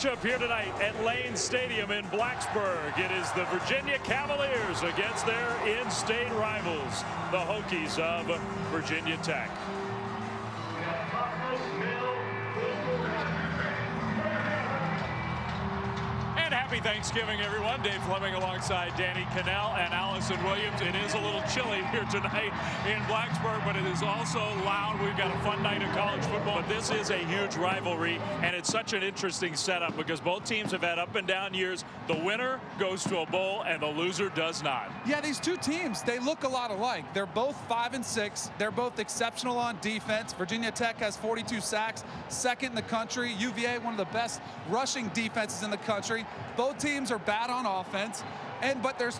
matchup here tonight at Lane Stadium in Blacksburg. It is the Virginia Cavaliers against their in-state rivals, the Hokies of Virginia Tech. Happy Thanksgiving, everyone. Dave Fleming alongside Danny Cannell and Allison Williams. It is a little chilly here tonight in Blacksburg, but it is also loud. We've got a fun night of college football. But this is a huge rivalry, and it's such an interesting setup because both teams have had up and down years. The winner goes to a bowl, and the loser does not. Yeah, these two teams, they look a lot alike. They're both 5-6. They're both exceptional on defense. Virginia Tech has 42 sacks, second in the country. UVA, one of the best rushing defenses in the country. Both teams are bad on offense, but there's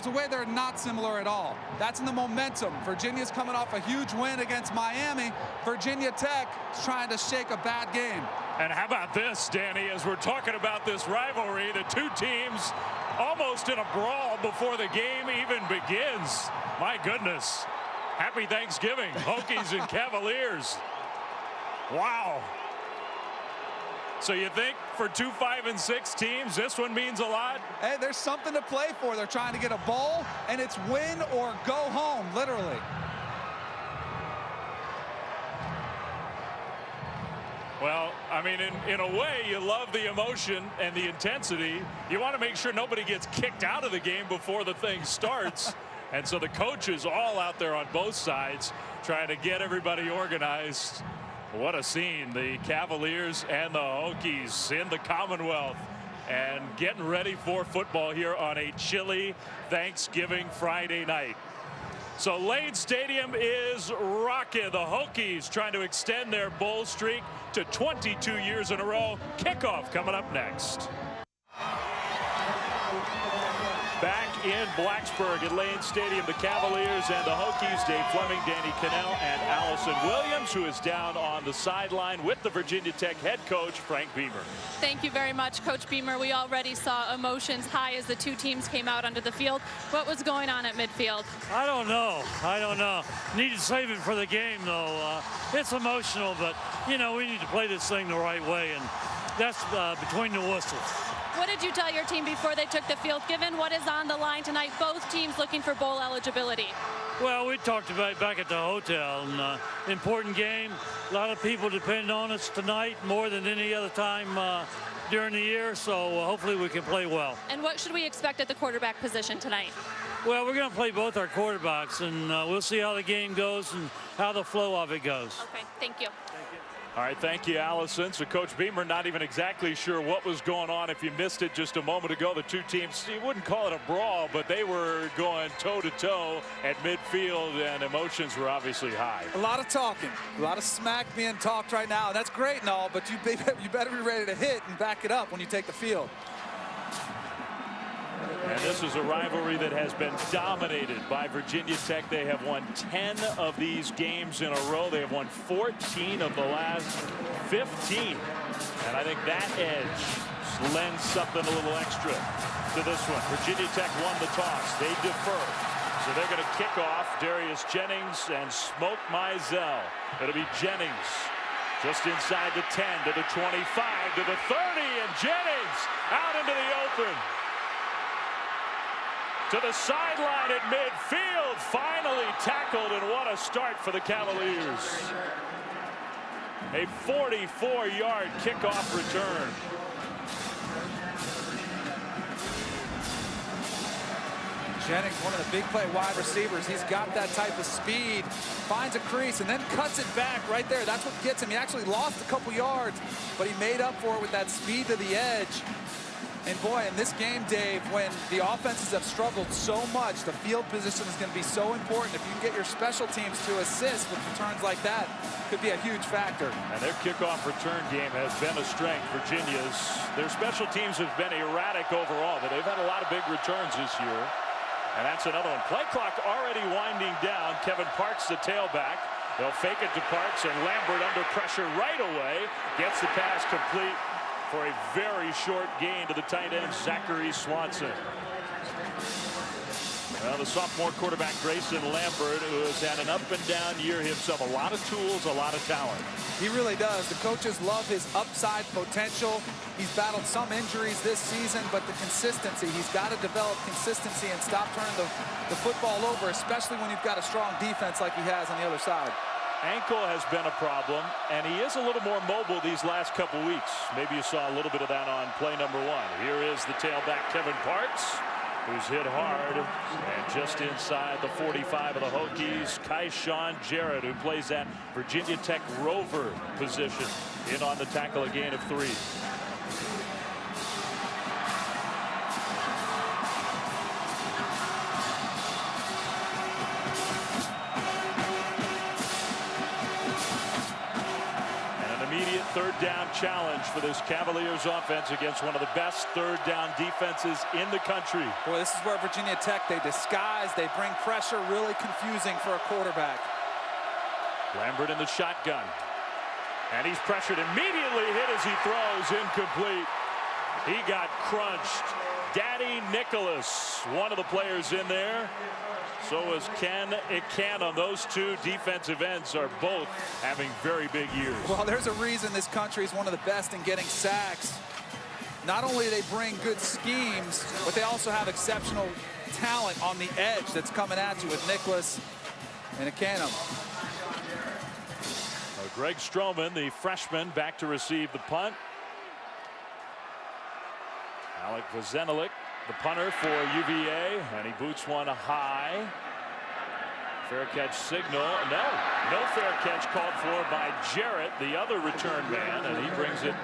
a way they're not similar at all. That's in the momentum. Virginia's coming off a huge win against Miami. Virginia Tech is trying to shake a bad game. And how about this, Danny, as we're talking about this rivalry, the two teams almost in a brawl before the game even begins. My goodness. Happy Thanksgiving, Hokies and Cavaliers. Wow. So you think for two 5-6 teams, this one means a lot? Hey, there's something to play for. They're trying to get a bowl, and it's win or go home, literally. Well, I mean, in a way, you love the emotion and the intensity. You want to make sure nobody gets kicked out of the game before the thing starts. And so the coaches all out there on both sides trying to get everybody organized. What a scene. The Cavaliers and the Hokies in the Commonwealth and getting ready for football here on a chilly Thanksgiving Friday night. So Lane Stadium is rocking. The Hokies trying to extend their bowl streak to 22 years in a row. Kickoff coming up next. Back in Blacksburg at Lane Stadium, the Cavaliers and the Hokies. Dave Fleming, Danny Cannell, and Allison Williams, who is down on the sideline with the Virginia Tech head coach, Frank Beamer. Thank you very much, Coach Beamer. We already saw emotions high as the two teams came out onto the field. What was going on at midfield? I don't know. Need to save it for the game, though. It's emotional, but, you know, we need to play this thing the right way, and that's between the whistles. What did you tell your team before they took the field, given what is on the line tonight, both teams looking for bowl eligibility? Well, we talked about it back at the hotel, and important game. A lot of people depend on us tonight more than any other time during the year, so hopefully we can play well. And what should we expect at the quarterback position tonight? Well, we're going to play both our quarterbacks, and we'll see how the game goes and how the flow of it goes. Okay, thank you. All right, thank you, Allison. So Coach Beamer not even exactly sure what was going on. If you missed it just a moment ago, the two teams, you wouldn't call it a brawl, but they were going toe-to-toe at midfield, and emotions were obviously high. A lot of talking, a lot of smack being talked right now. That's great and all, but you better be ready to hit and back it up when you take the field. And this is a rivalry that has been dominated by Virginia Tech. They have won 10 of these games in a row. They have won 14 of the last 15. And I think that edge lends something a little extra to this one. Virginia Tech won the toss. They defer. So they're going to kick off. Darius Jennings and Smoke Mizell. It'll be Jennings just inside the 10 to the 25 to the 30. And Jennings out into the open. To the sideline at midfield, finally tackled, and what a start for the Cavaliers. A 44-yard kickoff return. Jennings, one of the big play wide receivers. He's got that type of speed, finds a crease, and then cuts it back right there. That's what gets him. He actually lost a couple yards, but he made up for it with that speed to the edge. And boy, in this game, Dave, when the offenses have struggled so much, the field position is going to be so important. If you can get your special teams to assist with returns like that, could be a huge factor. And their kickoff return game has been a strength. Virginia's, their special teams have been erratic overall, but they've had a lot of big returns this year. And that's another one. Play clock already winding down. Kevin Parks, the tailback. They'll fake it to Parks, and Lambert under pressure right away. Gets the pass complete for a very short gain to the tight end, Zachary Swanson. Well, the sophomore quarterback, Grayson Lambert, who has had an up-and-down year himself. A lot of tools, a lot of talent. He really does. The coaches love his upside potential. He's battled some injuries this season, but the consistency, he's got to develop consistency and stop turning the football over, especially when you've got a strong defense like he has on the other side. Ankle has been a problem, and he is a little more mobile these last couple weeks. Maybe you saw a little bit of that on play number 1. Here is the tailback, Kevin Parks, who's hit hard, and just inside the 45 of the Hokies, Kaishawn Jarrett, who plays that Virginia Tech rover position, in on the tackle, a gain of 3. Third down challenge for this Cavaliers offense against one of the best third down defenses in the country. Boy, this is where Virginia Tech, they disguise, they bring pressure, really confusing for a quarterback. Lambert in the shotgun. And he's pressured, immediately hit as he throws, incomplete. He got crunched. Daddy Nicholas, one of the players in there. So is Ken Ikanum. Those two defensive ends are both having very big years. Well, there's a reason this country is one of the best in getting sacks. Not only do they bring good schemes, but they also have exceptional talent on the edge that's coming at you with Nicholas and Ikanum. Greg Stroman, the freshman, back to receive the punt. Alec Vazenelik, the punter for UVA, and he boots one high. Fair catch signal. No fair catch called for by Jarrett, the other return man, and he brings it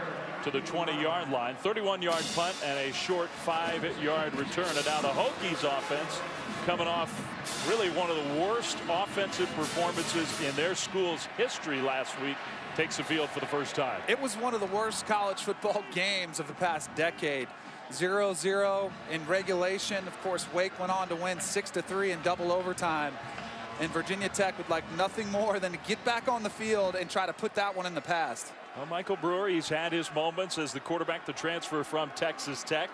to the 20-yard line. 31-yard punt and a short 5-yard return. And now the Hokies offense, coming off really one of the worst offensive performances in their school's history last week, takes the field for the first time. It was one of the worst college football games of the past decade. 0-0 in regulation. Of course, Wake went on to win 6-3 in double overtime. And Virginia Tech would like nothing more than to get back on the field and try to put that one in the past. Well, Michael Brewer, he's had his moments as the quarterback to transfer from Texas Tech.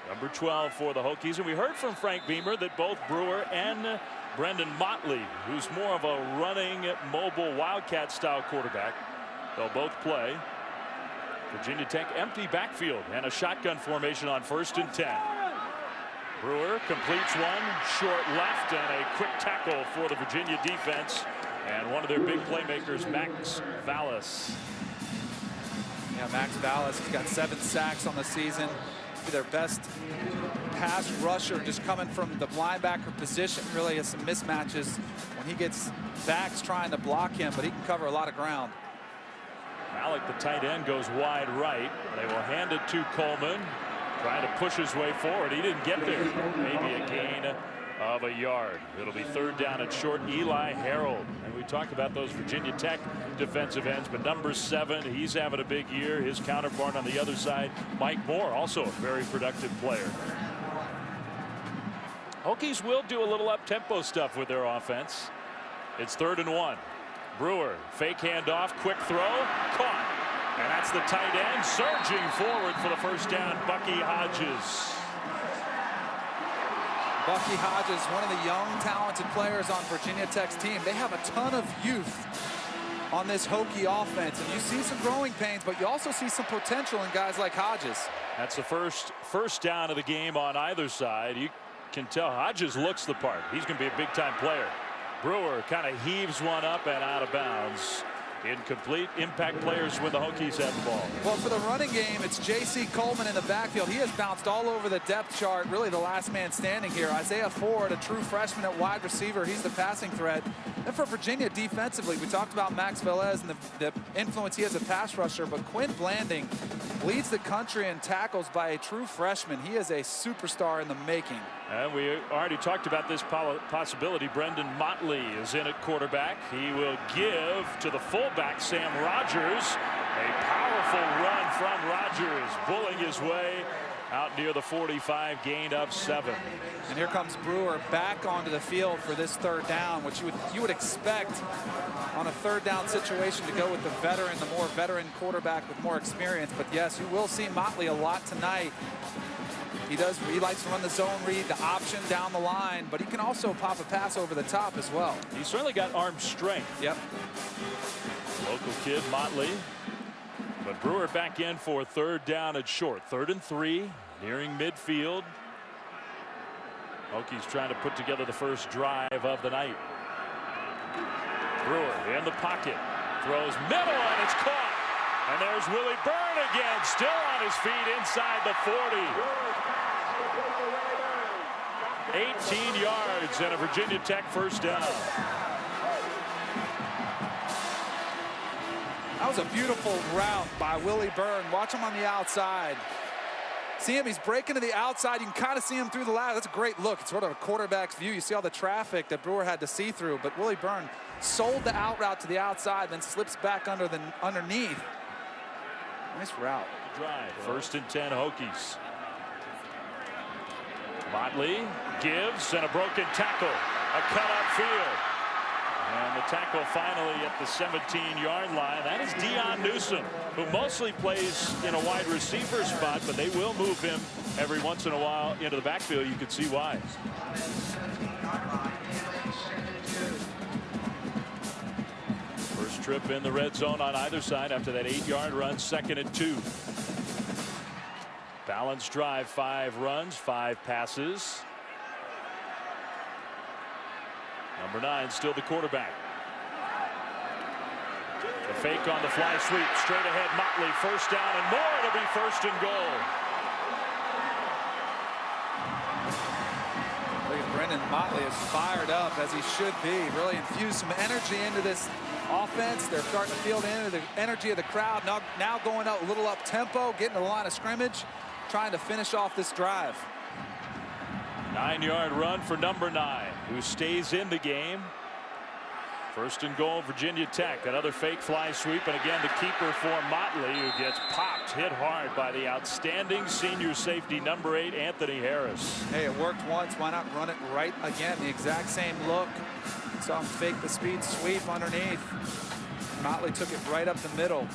Number 12 for the Hokies. And we heard from Frank Beamer that both Brewer and Brendan Motley, who's more of a running, mobile, Wildcat-style quarterback, they'll both play. Virginia Tech empty backfield and a shotgun formation on 1st and 10. Brewer completes one, short left, and a quick tackle for the Virginia defense. And one of their big playmakers, Max Vallis. Yeah, Max Vallis, he's got 7 sacks on the season. Their best pass rusher, just coming from the linebacker position. Really has some mismatches when he gets backs trying to block him, but he can cover a lot of ground. Malik, the tight end, goes wide right. They will hand it to Coleman, trying to push his way forward. He didn't get there. Maybe a gain of a yard. It'll be 3rd down and short. Eli Harold. And we talked about those Virginia Tech defensive ends, but number 7, he's having a big year. His counterpart on the other side, Mike Moore, also a very productive player. Hokies will do a little up-tempo stuff with their offense. It's 3rd and 1. Brewer, fake handoff, quick throw, caught. And that's the tight end surging forward for the first down, Bucky Hodges. Bucky Hodges, one of the young, talented players on Virginia Tech's team. They have a ton of youth on this Hokie offense. And you see some growing pains, but you also see some potential in guys like Hodges. That's the first down of the game on either side. You can tell Hodges looks the part. He's going to be a big-time player. Brewer kind of heaves one up and out of bounds. Incomplete. Impact players when the Hokies have the ball. Well, for the running game, it's J.C. Coleman in the backfield. He has bounced all over the depth chart, really the last man standing here. Isaiah Ford, a true freshman at wide receiver. He's the passing threat. And for Virginia defensively, we talked about Max Velez and the influence he has as a pass rusher, but Quinn Blanding leads the country in tackles by a true freshman. He is a superstar in the making. And we already talked about this possibility. Brendan Motley is in at quarterback. He will give to the fullback, Sam Rogers. A powerful run from Rogers, bullying his way out near the 45, gain of 7. And here comes Brewer back onto the field for this 3rd down, which you would expect on a 3rd down situation to go with the veteran, the more veteran quarterback with more experience. But yes, you will see Motley a lot tonight. He likes to run the zone read, the option down the line, but he can also pop a pass over the top as well. He's certainly got arm strength. Yep. Local kid Motley But Brewer back in for third down and short. 3rd and 3, nearing midfield. Hokies trying to put together the first drive of the night. Brewer in the pocket, throws middle, and it's caught. And there's Willie Byrne again, still on his feet inside the 40. 18 yards and a Virginia Tech first down. That was a beautiful route by Willie Byrne. Watch him on the outside. See him, he's breaking to the outside. You can kind of see him through the ladder. That's a great look. It's sort of a quarterback's view. You see all the traffic that Brewer had to see through, but Willie Byrne sold the out route to the outside, then slips back underneath. Nice route. Drive. 1st and 10 Hokies. Motley gives, and a broken tackle. A cut upfield. And the tackle finally at the 17-yard line. That is Dion Newsom, who mostly plays in a wide receiver spot, but they will move him every once in a while into the backfield. You can see why. First trip in the red zone on either side after that 8-yard run. 2nd and 2. Balanced drive, 5 runs, 5 passes. Number 9 still the quarterback. The fake on the fly sweep, straight ahead Motley, first down and more. It'll be 1st and goal. Look at Brendan Motley is fired up as he should be. Really infused some energy into this offense. They're starting to feel the energy of the crowd. Now going up a little up tempo, getting to the line of scrimmage, trying to finish off this drive. 9-yard run for number 9, who stays in the game. 1st and goal, Virginia Tech. Another fake fly sweep, and again the keeper for Motley, who gets popped, hit hard by the outstanding senior safety, number 8, Anthony Harris. Hey, it worked once. Why not run it right again? The exact same look. Saw him fake the speed sweep underneath. Motley took it right up the middle.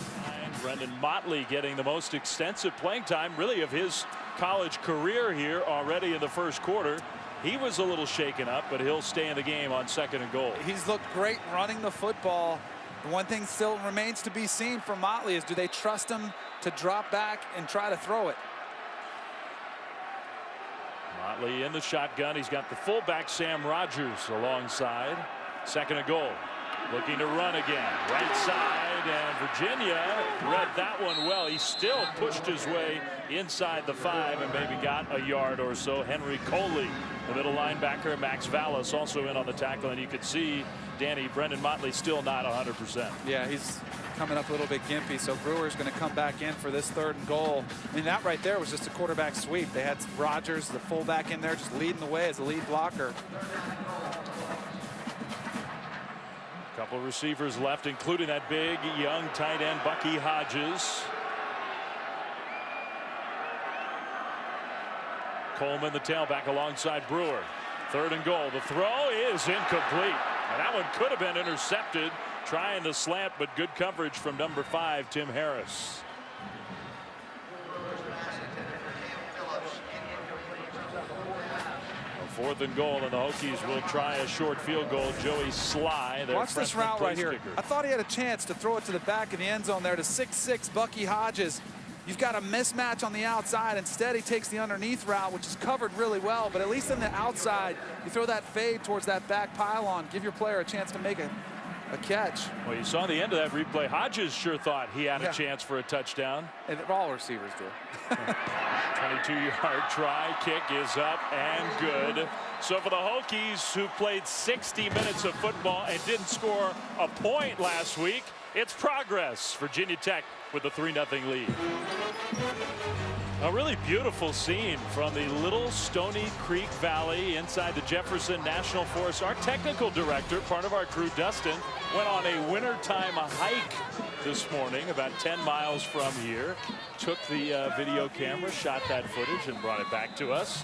Brendan Motley getting the most extensive playing time, really, of his college career here already in the first quarter. He was a little shaken up, but he'll stay in the game on 2nd and goal. He's looked great running the football. The one thing still remains to be seen from Motley is, do they trust him to drop back and try to throw it? Motley in the shotgun. He's got the fullback Sam Rogers alongside. 2nd and goal. Looking to run again. Right side, and Virginia read that one well. He still pushed his way inside the 5 and maybe got a yard or so. Henry Coley, the middle linebacker. Max Vallis also in on the tackle, and you can see Brendan Motley still not 100%. Yeah, he's coming up a little bit gimpy, so Brewer's going to come back in for this 3rd and goal. I mean, that right there was just a quarterback sweep. They had Rogers, the fullback, in there just leading the way as the lead blocker. Couple receivers left, including that big young tight end Bucky Hodges. Coleman, the tailback, alongside Brewer. 3rd and goal. The throw is incomplete, and that one could have been intercepted. Trying the slant, but good coverage from number 5, Tim Harris. 4th and goal, and the Hokies will try a short field goal. Joey Sly. Watch this route right here. I thought he had a chance to throw it to the back of the end zone there to 6'6" Bucky Hodges. You've got a mismatch on the outside. Instead, he takes the underneath route, which is covered really well. But at least on the outside, you throw that fade towards that back pylon, give your player a chance to make a catch. Well, you saw the end of that replay. Hodges sure thought he had a chance for a touchdown. And all receivers do. 22-yard try. Kick is up and good. So for the Hokies, who played 60 minutes of football and didn't score a point last week, it's progress. Virginia Tech with a 3-0 lead. A really beautiful scene from the Little Stony Creek Valley inside the Jefferson National Forest. Our technical director, part of our crew, Dustin, went on a wintertime hike this morning about 10 miles from here. Took the video camera, shot that footage, and brought it back to us.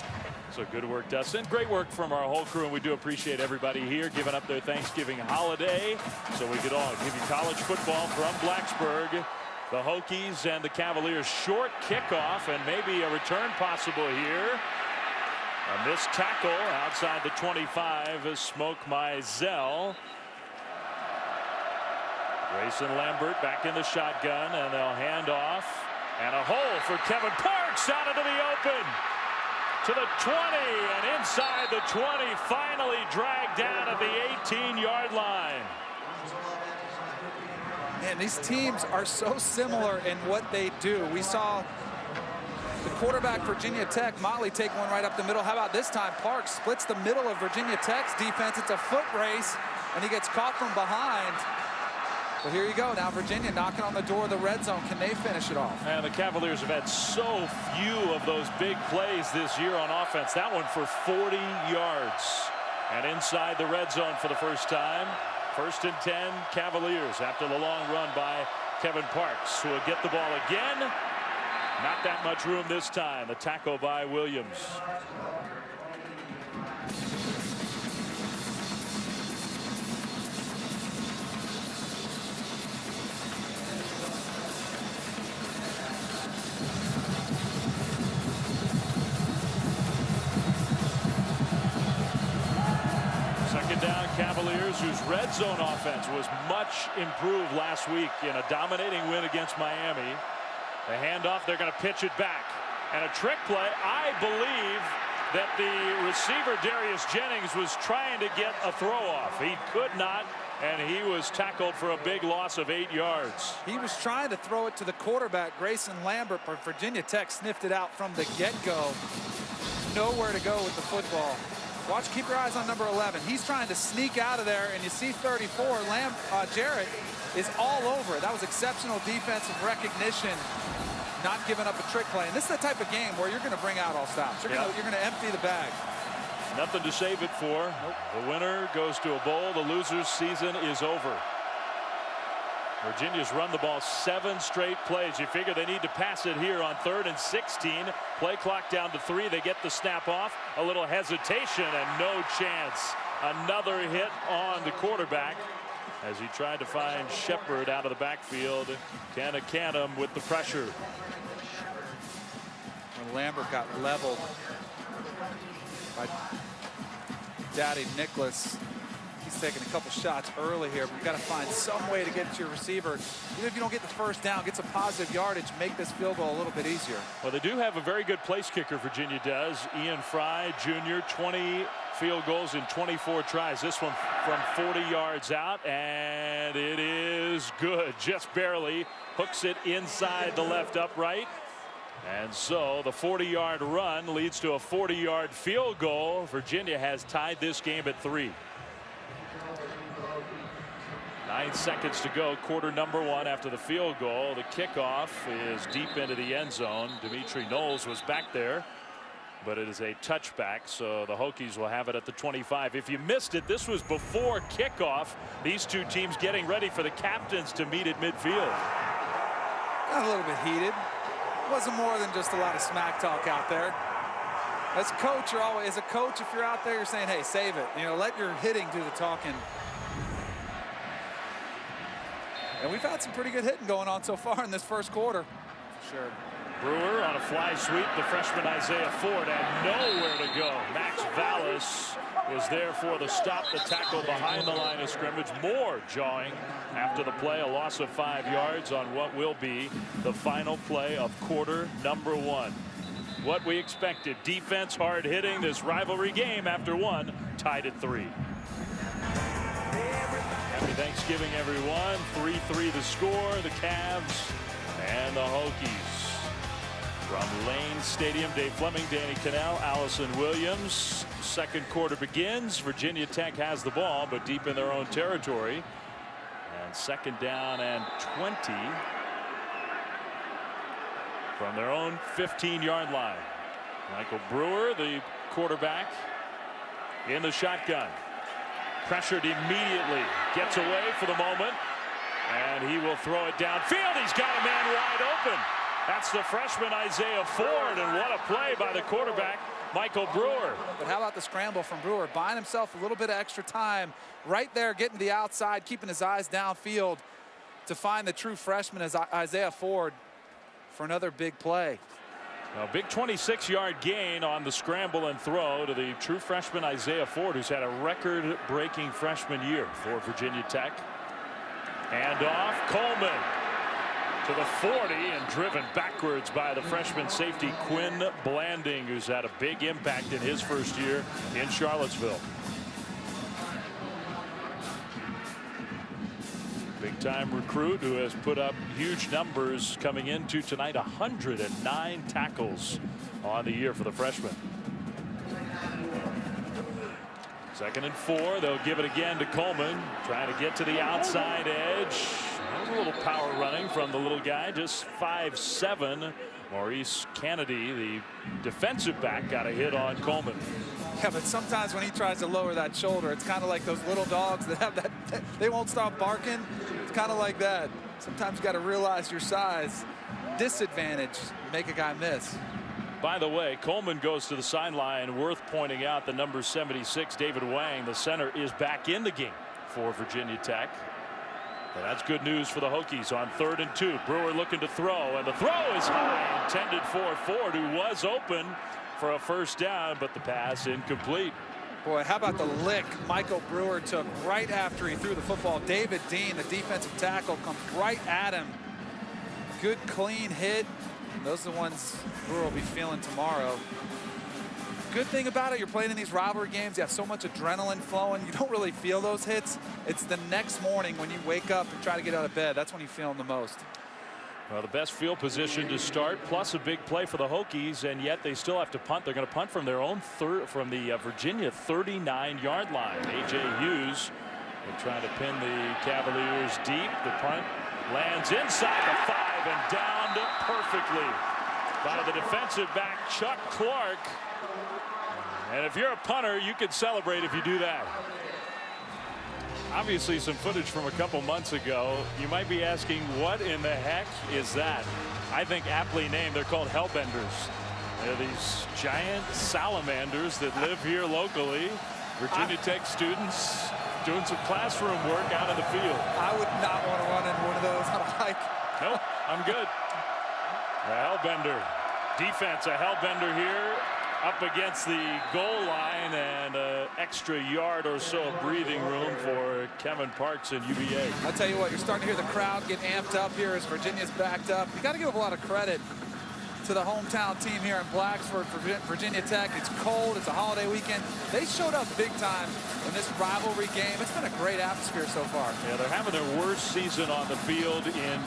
So good work, Dustin. Great work from our whole crew, and we do appreciate everybody here giving up their Thanksgiving holiday so we could all give you college football from Blacksburg. The Hokies and the Cavaliers, short kickoff and maybe a return possible here. A missed tackle outside the 25 is Smoke Mizell. Grayson Lambert back in the shotgun, and they'll hand off. And a hole for Kevin Parks out into the open. To the 20 and inside the 20, finally dragged down at the 18-yard line. And these teams are so similar in what they do. We saw the quarterback Virginia Tech, Motley, take one right up the middle. How about this time? Parks splits the middle of Virginia Tech's defense. It's a foot race, and he gets caught from behind. But here you go. Now Virginia knocking on the door of the red zone. Can they finish it off? And the Cavaliers have had so few of those big plays this year on offense. That one for 40 yards. And inside the red zone for the first time. 1st and 10 Cavaliers after the long run by Kevin Parks, who will get the ball again. Not that much room this time. The tackle by Williams. Down Cavaliers, whose red zone offense was much improved last week in a dominating win against Miami. The handoff, they're going to pitch it back. And a trick play. I believe that the receiver Darius Jennings was trying to get a throw off. He could not, and he was tackled for a big loss of 8 yards. He was trying to throw it to the quarterback, Grayson Lambert, but Virginia Tech sniffed it out from the get-go. Nowhere to go with the football. Watch, keep your eyes on number 11. He's trying to sneak out of there, and you see 34. Jarrett is all over it. That was exceptional defensive recognition, not giving up a trick play. And this is the type of game where you're going to bring out all stops. You're going to empty the bag. Nothing to save it for. Nope. The winner goes to a bowl. The loser's season is over. Virginia's run the ball 7 straight plays. You figure they need to pass it here on 3rd and 16. Play clock down to 3. They get the snap off. A little hesitation and no chance. Another hit on the quarterback as he tried to find Shepard out of the backfield. Canham with the pressure. When Lambert got leveled by Daddy Nicholas. He's taking a couple shots early here, but you've got to find some way to get to your receiver. Even if you don't get the first down, get some positive yardage, make this field goal a little bit easier. Well, they do have a very good place kicker, Virginia does. Ian Fry Jr., 20 field goals in 24 tries. This one from 40 yards out, and it is good. Just barely hooks it inside the left upright. And so the 40-yard run leads to a 40-yard field goal. Virginia has tied this game at 3. 9 seconds to go, quarter number 1 after the field goal. The kickoff is deep into the end zone. Dimitri Knowles was back there, but it is a touchback, so the Hokies will have it at the 25. If you missed it, this was before kickoff. These two teams getting ready for the captains to meet at midfield. Got a little bit heated. It wasn't more than just a lot of smack talk out there. As a coach, if you're out there, you're saying, hey, save it. You know, let your hitting do the talking. And we've had some pretty good hitting going on so far in this first quarter. For sure. Brewer on a fly sweep. The freshman Isaiah Ford had nowhere to go. Max Vallis was there for the stop. The tackle behind the line of scrimmage. Moore jawing after the play. A loss of 5 yards on what will be the final play of quarter number 1. What we expected. Defense hard hitting. This rivalry game after 1 tied at 3. Happy Thanksgiving, everyone. 3-3 the score. The Cavs and the Hokies. From Lane Stadium, Dave Fleming, Danny Cannell, Allison Williams. Second quarter begins. Virginia Tech has the ball, but deep in their own territory. And 2nd down and 20 from their own 15-yard line. Michael Brewer, the quarterback, in the shotgun. Pressured immediately, gets away for the moment, and he will throw it downfield. He's got a man wide open. That's the freshman Isaiah Ford, and what a play by the quarterback, Michael Brewer. But how about the scramble from Brewer, buying himself a little bit of extra time right there, getting to the outside, keeping his eyes downfield to find the true freshman as Isaiah Ford for another big play. A big 26-yard gain on the scramble and throw to the true freshman Isaiah Ford, who's had a record-breaking freshman year for Virginia Tech. And off Coleman to the 40 and driven backwards by the freshman safety Quinn Blanding, who's had a big impact in his first year in Charlottesville. Big time recruit who has put up huge numbers coming into tonight. 109 tackles on the year for the freshman. 2nd and 4. They'll give it again to Coleman, trying to get to the outside edge. A little power running from the little guy, just 5'7". Maurice Kennedy, the defensive back, got a hit on Coleman. Yeah, but sometimes when he tries to lower that shoulder, it's kind of like those little dogs that have that, they won't stop barking. It's kind of like that. Sometimes you got to realize your size. Disadvantage, make a guy miss. By the way, Coleman goes to the sideline. Worth pointing out the number 76, David Wang, the center, is back in the game for Virginia Tech. And that's good news for the Hokies on 3rd and 2. Brewer looking to throw, and the throw is high, intended for Ford, who was open for a first down, but the pass incomplete. Boy, how about the lick Michael Brewer took right after he threw the football. David Dean, the defensive tackle, comes right at him. Good clean hit. Those are the ones Brewer will be feeling tomorrow. Good thing about it, you're playing in these rivalry games, you have so much adrenaline flowing, you don't really feel those hits. It's the next morning when you wake up and try to get out of bed, that's when you feel them the most. Well, the best field position to start, plus a big play for the Hokies, and yet they still have to punt. They're going to punt from their own from the Virginia 39-yard line. A.J. Hughes will try to pin the Cavaliers deep. The punt lands inside the 5 and downed perfectly by the defensive back Chuck Clark. And if you're a punter, you can celebrate if you do that. Obviously some footage from a couple months ago. You might be asking, what in the heck is that? I think aptly named. They're called hellbenders. They're these giant salamanders that live here locally. Virginia Tech students doing some classroom work out in the field. I would not want to run in one of those on a hike. Nope, I'm good. A hellbender defense, a hellbender here up against the goal line, and an extra yard or so of breathing room for Kevin Parks and UVA. I'll tell you what, you're starting to hear the crowd get amped up here as Virginia's backed up. You got to give a lot of credit to the hometown team here in Blacksburg for Virginia Tech. It's cold, it's a holiday weekend. They showed up big time in this rivalry game. It's been a great atmosphere so far. Yeah, they're having their worst season on the field in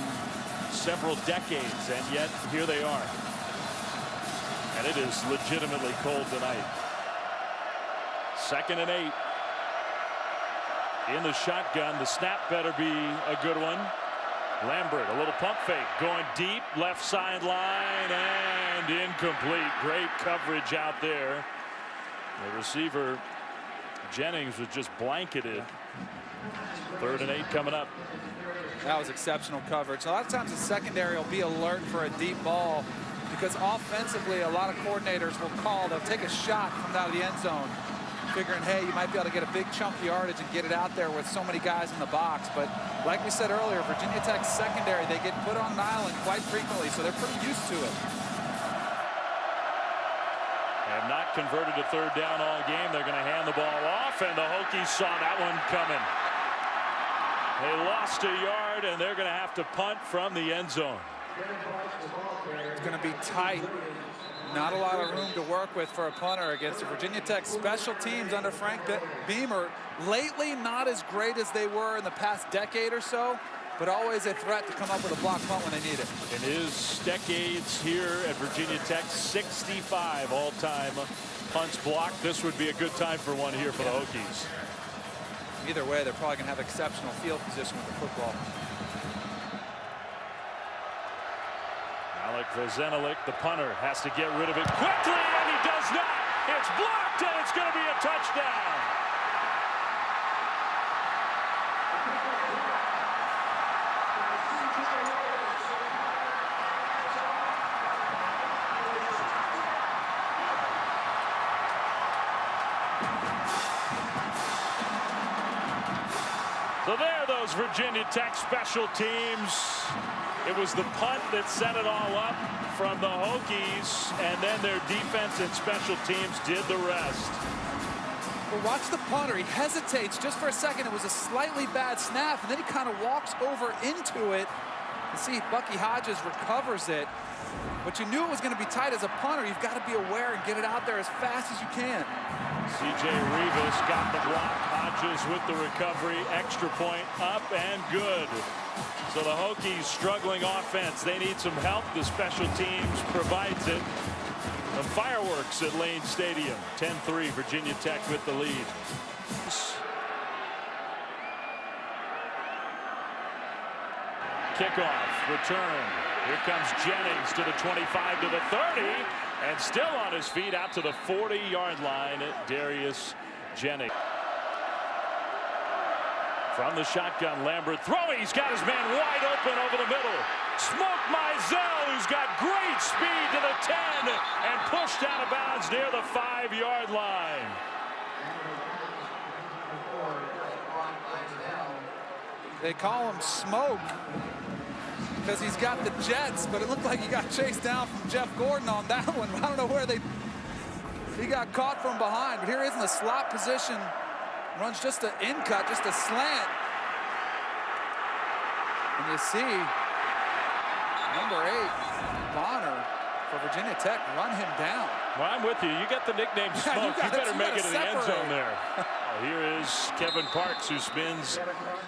several decades, and yet here they are. And it is legitimately cold tonight. 2nd and 8. In the shotgun, the snap better be a good one. Lambert, a little pump fake, going deep, left sideline, and incomplete. Great coverage out there. The receiver, Jennings, was just blanketed. 3rd and 8 coming up. That was exceptional coverage. A lot of times the secondary will be alert for a deep ball, because offensively a lot of coordinators will call, they'll take a shot from out of the end zone, figuring, hey, you might be able to get a big chunk of yardage and get it out there with so many guys in the box. But like we said earlier, Virginia Tech's secondary, they get put on an island quite frequently, so they're pretty used to it. Have not converted a 3rd down all game. They're going to hand the ball off, and the Hokies saw that one coming. They lost a yard, and they're going to have to punt from the end zone. It's going to be tight. Not a lot of room to work with for a punter against the Virginia Tech special teams under Frank Beamer. Lately, not as great as they were in the past decade or so, but always a threat to come up with a block punt when they need it. In his decades here at Virginia Tech, 65 all-time punts blocked. This would be a good time for one here for the Hokies. Either way, they're probably going to have exceptional field position with the football. Alec Vazenelik, the punter, has to get rid of it quickly, and he does not. It's blocked, and it's going to be a touchdown. So there are those Virginia Tech special teams. It was the punt that set it all up from the Hokies, and then their defense and special teams did the rest. But watch the punter. He hesitates just for a second. It was a slightly bad snap, and then he kind of walks over into it. You see Bucky Hodges recovers it. But you knew it was going to be tight as a punter. You've got to be aware and get it out there as fast as you can. C.J. Rivas got the block. Hodges with the recovery. Extra point up and good. So the Hokies struggling offense. They need some help. The special teams provides it. The fireworks at Lane Stadium. 10-3, Virginia Tech with the lead. Kickoff, return. Here comes Jennings to the 25, to the 30, and still on his feet out to the 40-yard line. Darius Jennings. From the shotgun, Lambert throwing. He's got his man wide open over the middle. Smoke Mizell, who's got great speed, to the 10 and pushed out of bounds near the 5-yard line. They call him Smoke because he's got the jets, but it looked like he got chased down from Jeff Gordon on that one. I don't know where he got caught from behind, but here he is in the slot position. Runs just an in cut, just a slant. And you see number 8, Bonner, for Virginia Tech, run him down. Well, I'm with you. You got the nickname Smoke. You better make it to the end zone there. Here is Kevin Parks, who spins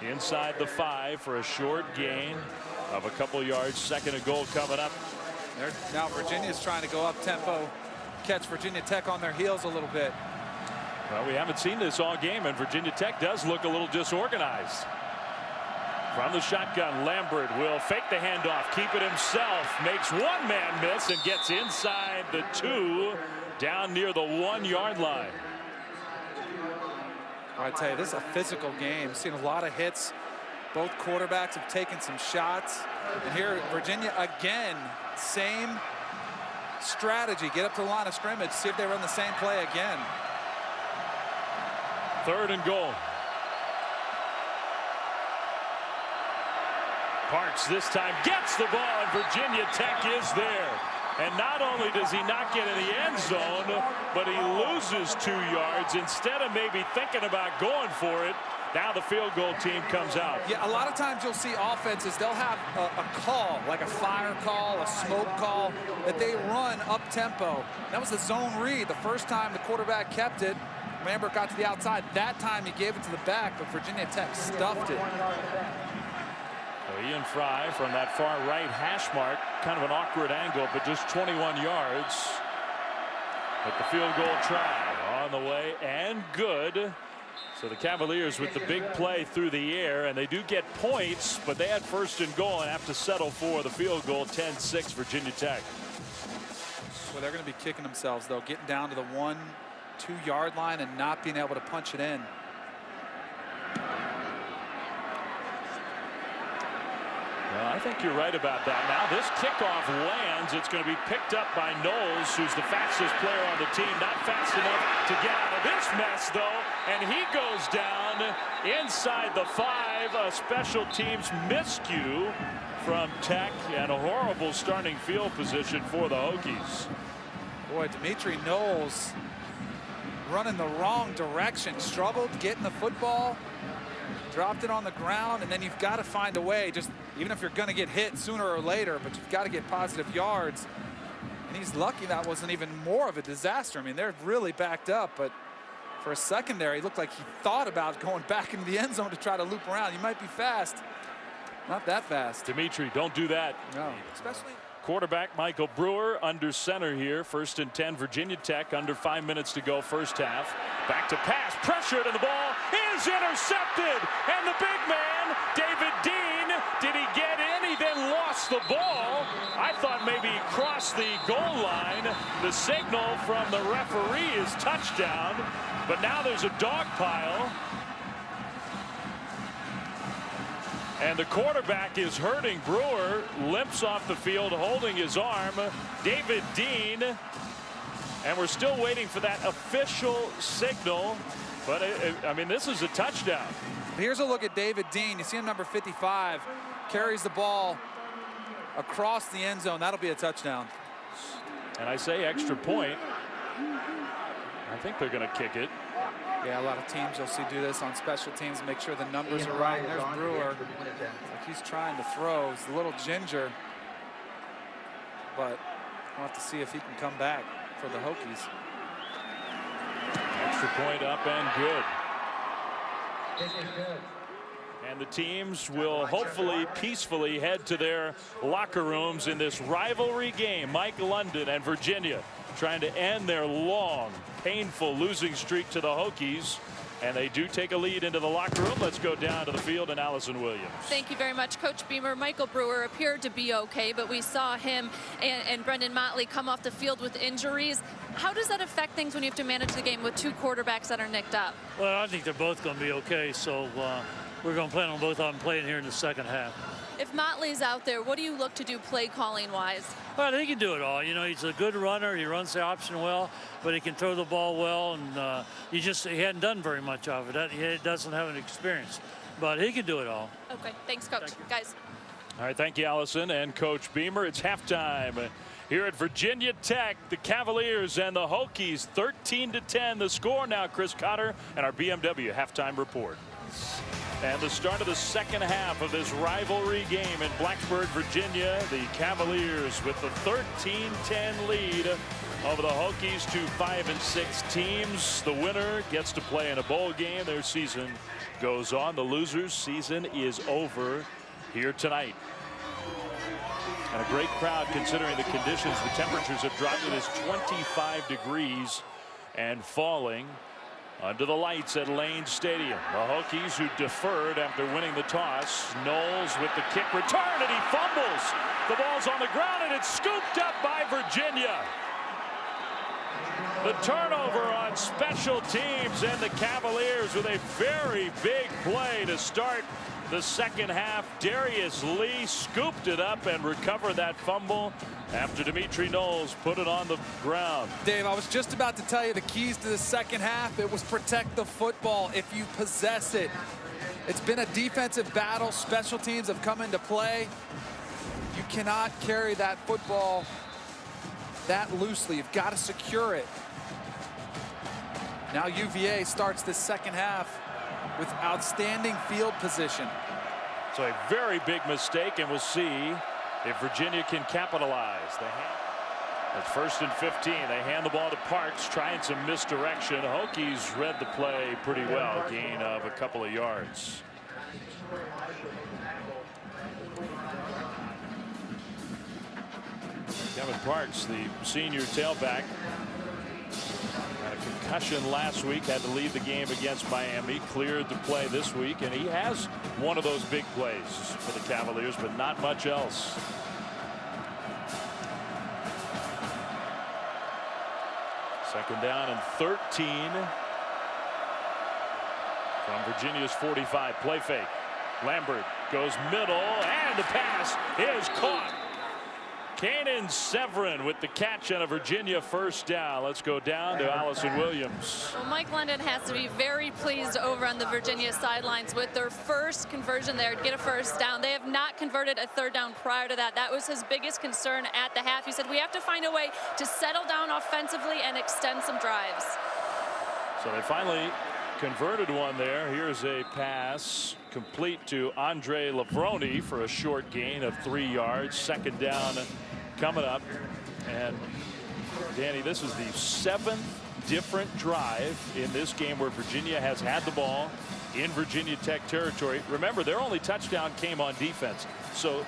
inside the 5 for a short gain of a couple yards. Second and goal coming up. Now Virginia's trying to go up tempo, catch Virginia Tech on their heels a little bit. Well, we haven't seen this all game, and Virginia Tech does look a little disorganized. From the shotgun, Lambert will fake the handoff, keep it himself, makes one man miss and gets inside the 2, down near the 1-yard line. I tell you, this is a physical game. We've seen a lot of hits. Both quarterbacks have taken some shots. And here, Virginia again, same strategy. Get up to the line of scrimmage, see if they run the same play again. Third and goal. Parks this time gets the ball, and Virginia Tech is there. And not only does he not get in the end zone, but he loses 2 yards. Instead of maybe thinking about going for it, now the field goal team comes out. Yeah, a lot of times you'll see offenses, they'll have a call, like a fire call, a smoke call, that they run up-tempo. That was the zone read. The first time the quarterback kept it, Lambert got to the outside. That time he gave it to the back, but Virginia Tech stuffed it. So Ian Fry from that far right hash mark, kind of an awkward angle, but just 21 yards. But the field goal try on the way, and good. So the Cavaliers with the big play through the air, and they do get points, but they had first and goal and have to settle for the field goal. 10-6 Virginia Tech. Well, they're going to be kicking themselves, though, getting down to the 1-2 yard line and not being able to punch it in. Well, I think you're right about that. Now this kickoff lands. It's going to be picked up by Knowles, who's the fastest player on the team. Not fast enough to get out of this mess, though. And he goes down inside the 5. A special teams miscue from Tech, and a horrible starting field position for the Hokies. Boy, Dimitri Knowles running the wrong direction. Struggled getting the football. Dropped it on the ground, and then you've got to find a way, just even if you're going to get hit sooner or later, but you've got to get positive yards. And he's lucky that wasn't even more of a disaster. I mean, they're really backed up, but for a second there, he looked like he thought about going back into the end zone to try to loop around. You might be fast. Not that fast. Dimitri, don't do that. No, especially. Quarterback Michael Brewer under center here. First and 10, Virginia Tech, under 5 minutes to go first half. Back to pass, pressured, and the ball is intercepted. And the big man, David Dean, did he get in? He then lost the ball. I thought maybe he crossed the goal line. The signal from the referee is touchdown, but now there's a dog pile. And the quarterback is hurting. Brewer limps off the field, holding his arm. David Dean. And we're still waiting for that official signal. But, I mean, this is a touchdown. Here's a look at David Dean. You see him, number 55. Carries the ball across the end zone. That'll be a touchdown. And I say extra point. I think they're going to kick it. Yeah, a lot of teams you'll see do this on special teams, make sure the numbers are right. There's Brewer. Like he's trying to throw. He's a little ginger, but we'll have to see if he can come back for the Hokies. Extra point up and good. And the teams will hopefully peacefully head to their locker rooms in this rivalry game. Mike London and Virginia trying to end their long, painful losing streak to the Hokies. And they do take a lead into the locker room. Let's go down to the field and Allison Williams. Thank you very much, Coach Beamer. Michael Brewer appeared to be okay, but we saw him and Brendan Motley come off the field with injuries. How does that affect things when you have to manage the game with two quarterbacks that are nicked up? Well, I think they're both going to be okay, so we're going to plan on both of them playing here in the second half. If Motley's out there, what do you look to do play calling wise? Well, he can do it all. You know, he's a good runner. He runs the option well, but he can throw the ball well, and he hadn't done very much of it. He doesn't have an experience, but he can do it all. Okay, thanks, Coach. Guys. All right, thank you, Allison and Coach Beamer. It's halftime here at Virginia Tech. The Cavaliers and the Hokies, 13-10. The score now, Chris Cotter and our BMW halftime report. And the start of the second half of this rivalry game in Blacksburg, Virginia. The Cavaliers with the 13-10 lead over the Hokies, 2 5-6 teams. The winner gets to play in a bowl game. Their season goes on. The losers' season is over here tonight. And a great crowd considering the conditions. The temperatures have dropped. It is 25 degrees and falling. Under the lights at Lane Stadium. The Hokies, who deferred after winning the toss. Knowles with the kick return, and he fumbles. The ball's on the ground, and it's scooped up by Virginia. The turnover on special teams, and the Cavaliers with a very big play to start the second half. Darius Lee scooped it up and recovered that fumble after Dimitri Knowles put it on the ground. Dave, I was just about to tell you the keys to the second half. It was protect the football if you possess it. It's been a defensive battle. Special teams have come into play. You cannot carry that football that loosely. You've got to secure it. Now UVA starts the second half with outstanding field position. So a very big mistake, and we'll see if Virginia can capitalize. It's 1st and 15. They hand the ball to Parks, trying some misdirection. Hokies read the play pretty well. Gain of a couple of yards. Kevin Parks, the senior tailback, had a concussion last week, had to leave the game against Miami, cleared to play this week, and he has one of those big plays for the Cavaliers, but not much else. Second down and 13 from Virginia's 45. Play fake. Lambert goes middle, and the pass is caught. Kanan Severin with the catch on a Virginia first down. Let's go down to Allison Williams. Well, Mike London has to be very pleased over on the Virginia sidelines with their first conversion there to get a first down. They have not converted a third down prior to that. That was his biggest concern at the half. He said, we have to find a way to settle down offensively and extend some drives. So they finally converted one there. Here's a pass complete to Andre Lavroni for a short gain of 3 yards. Second down coming up. And Danny, this is the 7th different drive in this game where Virginia has had the ball in Virginia Tech territory. Remember, their only touchdown came on defense. So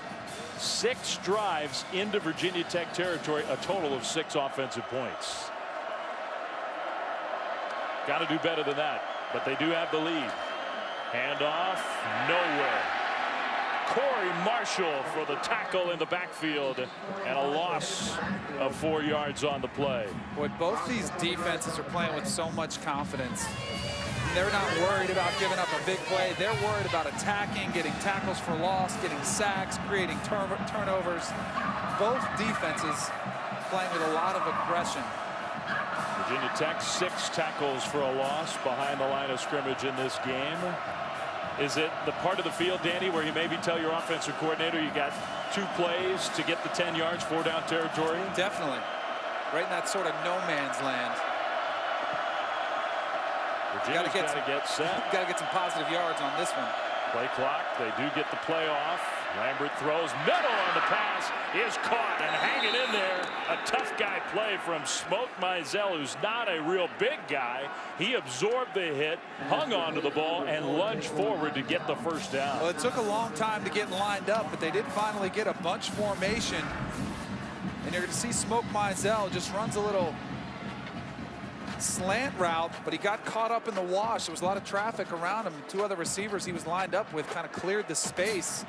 6 drives into Virginia Tech territory, a total of 6 offensive points. Got to do better than that, but they do have the lead. Handoff, nowhere. Corey Marshall for the tackle in the backfield, and a loss of 4 yards on the play. Boy, both these defenses are playing with so much confidence. They're not worried about giving up a big play. They're worried about attacking, getting tackles for loss, getting sacks, creating turnovers. Both defenses playing with a lot of aggression. Virginia Tech 6 tackles for a loss behind the line of scrimmage in this game. Is it the part of the field, Danny, where you maybe tell your offensive coordinator you got 2 plays to get the 10 yards, 4 down territory? Definitely. Right in that sort of no man's land. Virginia's got to get set. Got to get some positive yards on this one. Play clock. They do get the play off. Lambert throws middle, and the pass is caught and hanging in there. A tough guy play from Smoke Mizell, who's not a real big guy. He absorbed the hit, hung onto the ball, and lunged forward to get the first down. Well, it took a long time to get lined up, but they did finally get a bunch formation. And you're going to see Smoke Mizell just runs a little slant route, but he got caught up in the wash. There was a lot of traffic around him. Two other receivers he was lined up with kind of cleared the space.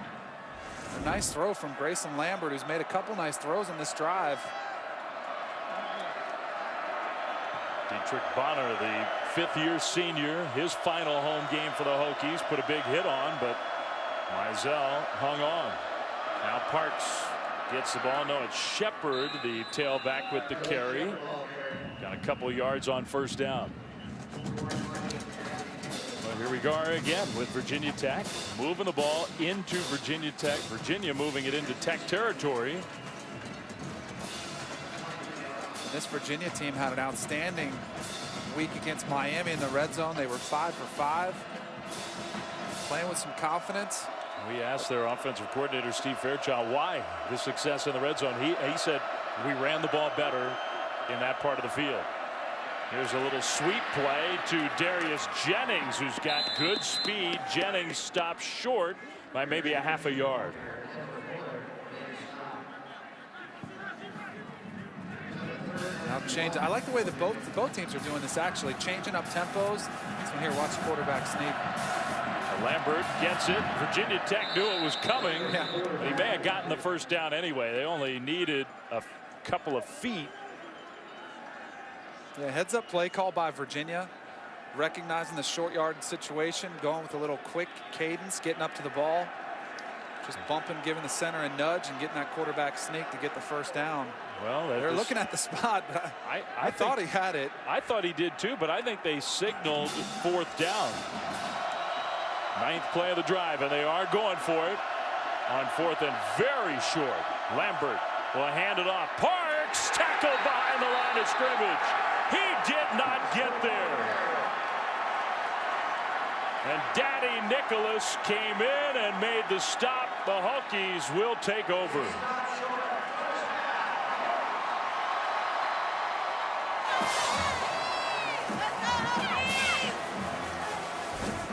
A nice throw from Grayson Lambert, who's made a couple nice throws in this drive. Dietrich Bonner, the fifth-year senior, his final home game for the Hokies, put a big hit on, but Mizell hung on. Now Parks gets the ball. No, it's Shepard, the tailback, with the carry. Got a couple yards on first down. Well, here we go again with Virginia Tech. Moving the ball into Virginia Tech. Virginia moving it into Tech territory. And this Virginia team had an outstanding week against Miami in the red zone. They were 5 for 5. Playing with some confidence. We asked their offensive coordinator, Steve Fairchild, why the success in the red zone. He said, we ran the ball better in that part of the field. Here's a little sweep play to Darius Jennings, who's got good speed. Jennings stopped short by maybe a half a yard. Now I like the way that both teams are doing this, actually, changing up tempos. This one here, watch the quarterback sneak. Lambert gets it. Virginia Tech knew it was coming. Yeah. But he may have gotten the first down anyway. They only needed a couple of feet. Yeah, heads up play call by Virginia, recognizing the short yard situation, going with a little quick cadence, getting up to the ball, just bumping, giving the center a nudge, and getting that quarterback sneak to get the first down. Well, they're looking at the spot, but I thought he had it. I thought he did too, but I think they signaled fourth down. Ninth play of the drive, and they are going for it on fourth and very short. Lambert will hand it off. Parks tackled behind the line of scrimmage. He did not get there. And Daddy Nicholas came in and made the stop. The Hokies will take over.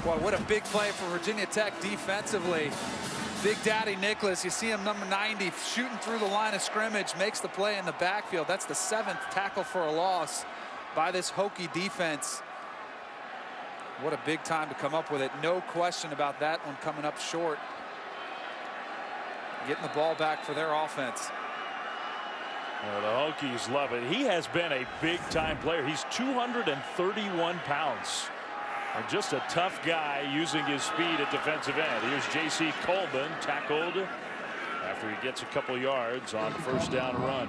Boy, what a big play for Virginia Tech defensively. Big Daddy Nicholas, you see him, number 90, shooting through the line of scrimmage, makes the play in the backfield. That's the 7th tackle for a loss by this Hokie defense. What a big time to come up with it. No question about that one coming up short. Getting the ball back for their offense. Well, the Hokies love it. He has been a big-time player. He's 231 pounds. And just a tough guy using his speed at defensive end. Here's J.C. Coleman, tackled after he gets a couple yards on the first down run.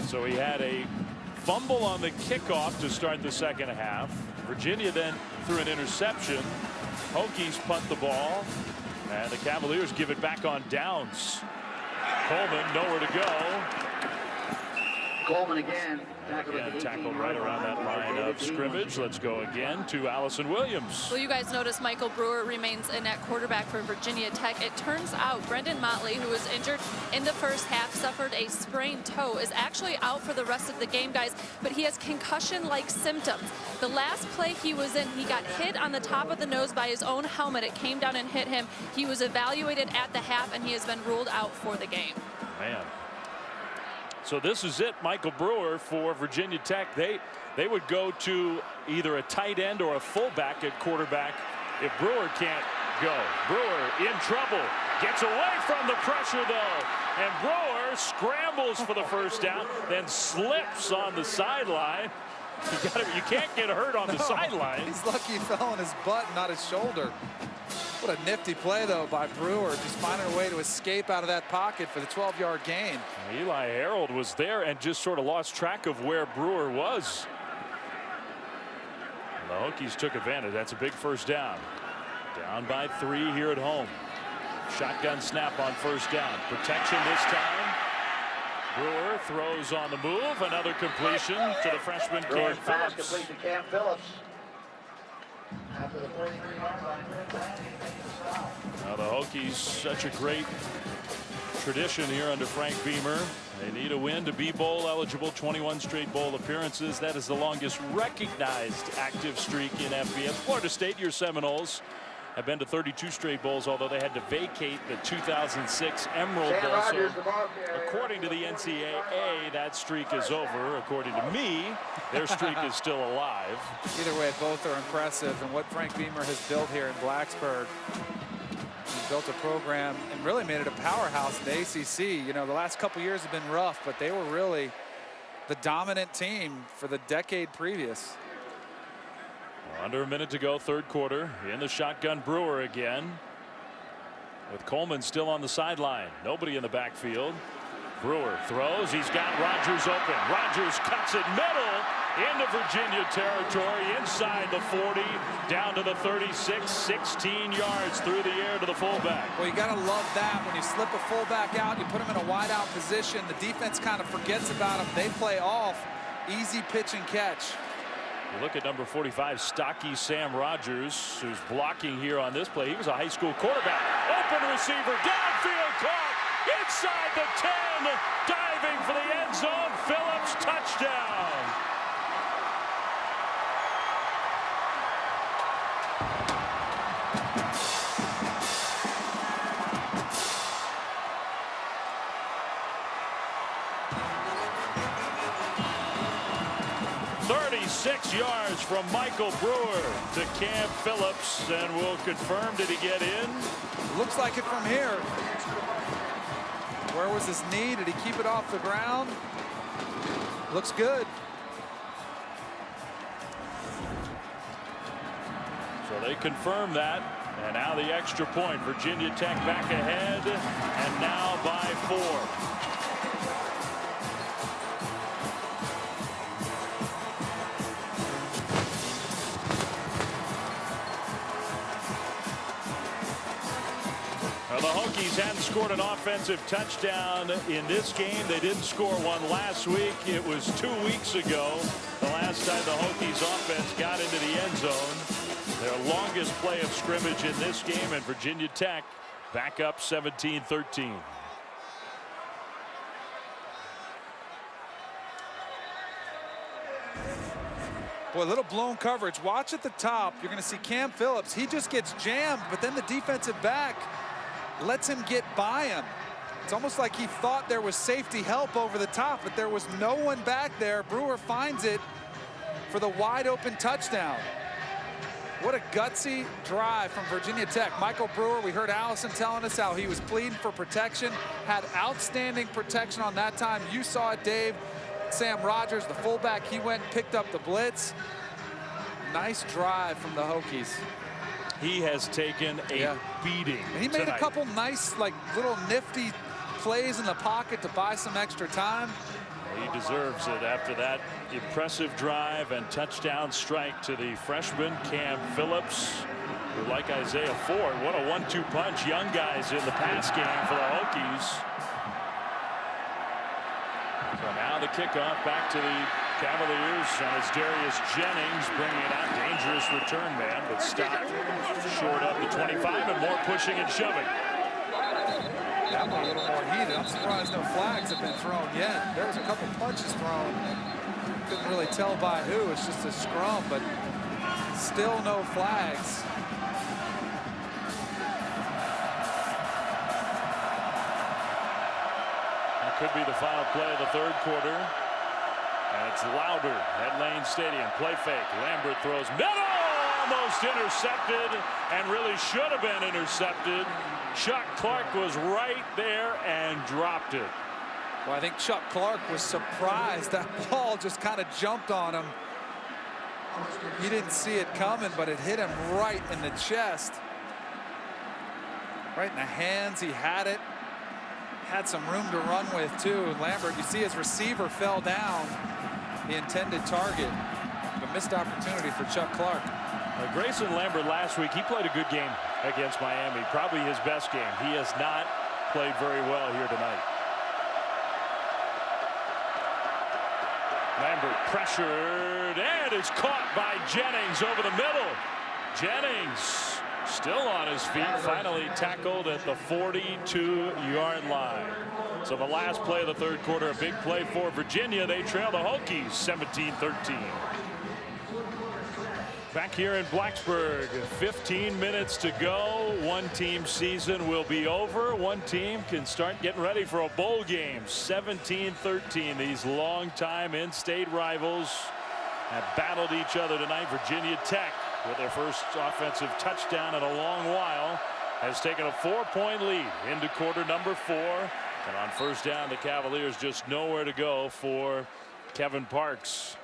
So he had a fumble on the kickoff to start the second half. Virginia then threw an interception. Hokies punt the ball, and the Cavaliers give it back on downs. Coleman nowhere to go. Coleman again. Tackled right around that line of scrimmage. Let's go again to Allison Williams. Well, you guys notice Michael Brewer remains in at quarterback for Virginia Tech. It turns out Brendan Motley, who was injured in the first half, suffered a sprained toe, is actually out for the rest of the game, guys, but he has concussion-like symptoms. The last play he was in, he got hit on the top of the nose by his own helmet. It came down and hit him. He was evaluated at the half, and he has been ruled out for the game. Man. So this is it, Michael Brewer, for Virginia Tech. They would go to either a tight end or a fullback at quarterback if Brewer can't go. Brewer in trouble. Gets away from the pressure, though. And Brewer scrambles for the first down, then slips on the sideline. You can't get hurt on the sideline. He's lucky he fell on his butt, not his shoulder. What a nifty play, though, by Brewer, just finding a way to escape out of that pocket for the 12-yard gain. Eli Harold was there and just sort of lost track of where Brewer was. And the Hokies took advantage. That's a big first down. Down by 3 here at home. Shotgun snap on first down. Protection this time. Brewer throws on the move. Another completion to the freshman Cam Brewer's pass Phillips. complete to Cam Phillips. After the 43-yard line. Now the Hokies, such a great tradition here under Frank Beamer. They need a win to be bowl eligible. 21 straight bowl appearances. That is the longest recognized active streak in FBS. Florida State, your Seminoles, have been to 32 straight bowls, although they had to vacate the 2006 Emerald Bowl. So according to the NCAA, that streak is over. According to me, their streak is still alive. Either way, both are impressive. And what Frank Beamer has built here in Blacksburg, he's built a program and really made it a powerhouse in the ACC. You know, the last couple years have been rough, but they were really the dominant team for the decade previous. Under a minute to go, third quarter. In the shotgun, Brewer again. With Coleman still on the sideline. Nobody in the backfield. Brewer throws. He's got Rogers open. Rogers cuts it middle into Virginia territory. Inside the 40. Down to the 36. 16 yards through the air to the fullback. Well, you got to love that. When you slip a fullback out, you put him in a wide out position. The defense kind of forgets about him. They play off. Easy pitch and catch. You look at number 45, stocky Sam Rogers, who's blocking here on this play. He was a high school quarterback. Open receiver, downfield caught, inside the 10, diving for the end zone. Phillips, touchdown. Yards from Michael Brewer to Cam Phillips, and we'll confirm, did he get in? Looks like it from here. Where was his knee? Did he keep it off the ground? Looks good. So they confirm that, and now the extra point. Virginia Tech back ahead, and now by 4. The Hokies hadn't scored an offensive touchdown in this game. They didn't score one last week. It was 2 weeks ago, the last time the Hokies offense got into the end zone. Their longest play of scrimmage in this game, and Virginia Tech back up 17-13. Boy, a little blown coverage. Watch at the top. You're going to see Cam Phillips. He just gets jammed, but then the defensive back lets him get by him. It's almost like he thought there was safety help over the top, but there was no one back there. Brewer finds it for the wide open touchdown. What a gutsy drive from Virginia Tech. Michael Brewer, we heard Allison telling us how he was pleading for protection, had outstanding protection on that time. You saw it, Dave. Sam Rogers, the fullback, he went and picked up the blitz. Nice drive from the Hokies. He has taken a beating. And he made tonight. a couple nice, like, little nifty plays in the pocket to buy some extra time. He deserves it after that impressive drive and touchdown strike to the freshman Cam Phillips, who, like Isaiah Ford, what a 1-2 punch. Young guys in the pass game for the Hokies. So now the kickoff back to the Cavaliers, and it's Darius Jennings bringing it out. Dangerous return man, but stopped short of the 25, and more pushing and shoving. That one a little more heated. I'm surprised no flags have been thrown yet. There was a couple punches thrown. Couldn't really tell by who. It's just a scrum, but still no flags. That could be the final play of the third quarter. And it's Louder at Lane Stadium. Play fake. Lambert throws middle. Almost intercepted, and really should have been intercepted. Chuck Clark was right there and dropped it. Well, I think Chuck Clark was surprised. That ball just kind of jumped on him. He didn't see it coming, but it hit him right in the chest. Right in the hands. He had it. Had some room to run with, too. Lambert, you see his receiver fell down. The intended target. A missed opportunity for Chuck Clark. Grayson Lambert last week, he played a good game against Miami. Probably his best game. He has not played very well here tonight. pressured, and it's caught by Jennings over the middle. Jennings still on his feet, finally tackled at the 42-yard line. So the last play of the third quarter, a big play for Virginia. They trail the Hokies 17-13. Back here in Blacksburg, 15 minutes to go. One team season will be over. One team can start getting ready for a bowl game. 17-13. These longtime in-state rivals have battled each other tonight. Virginia Tech, with their first offensive touchdown in a long while, has taken a 4-point lead into quarter number 4. And on first down, the Cavaliers just nowhere to go for Kevin Parks.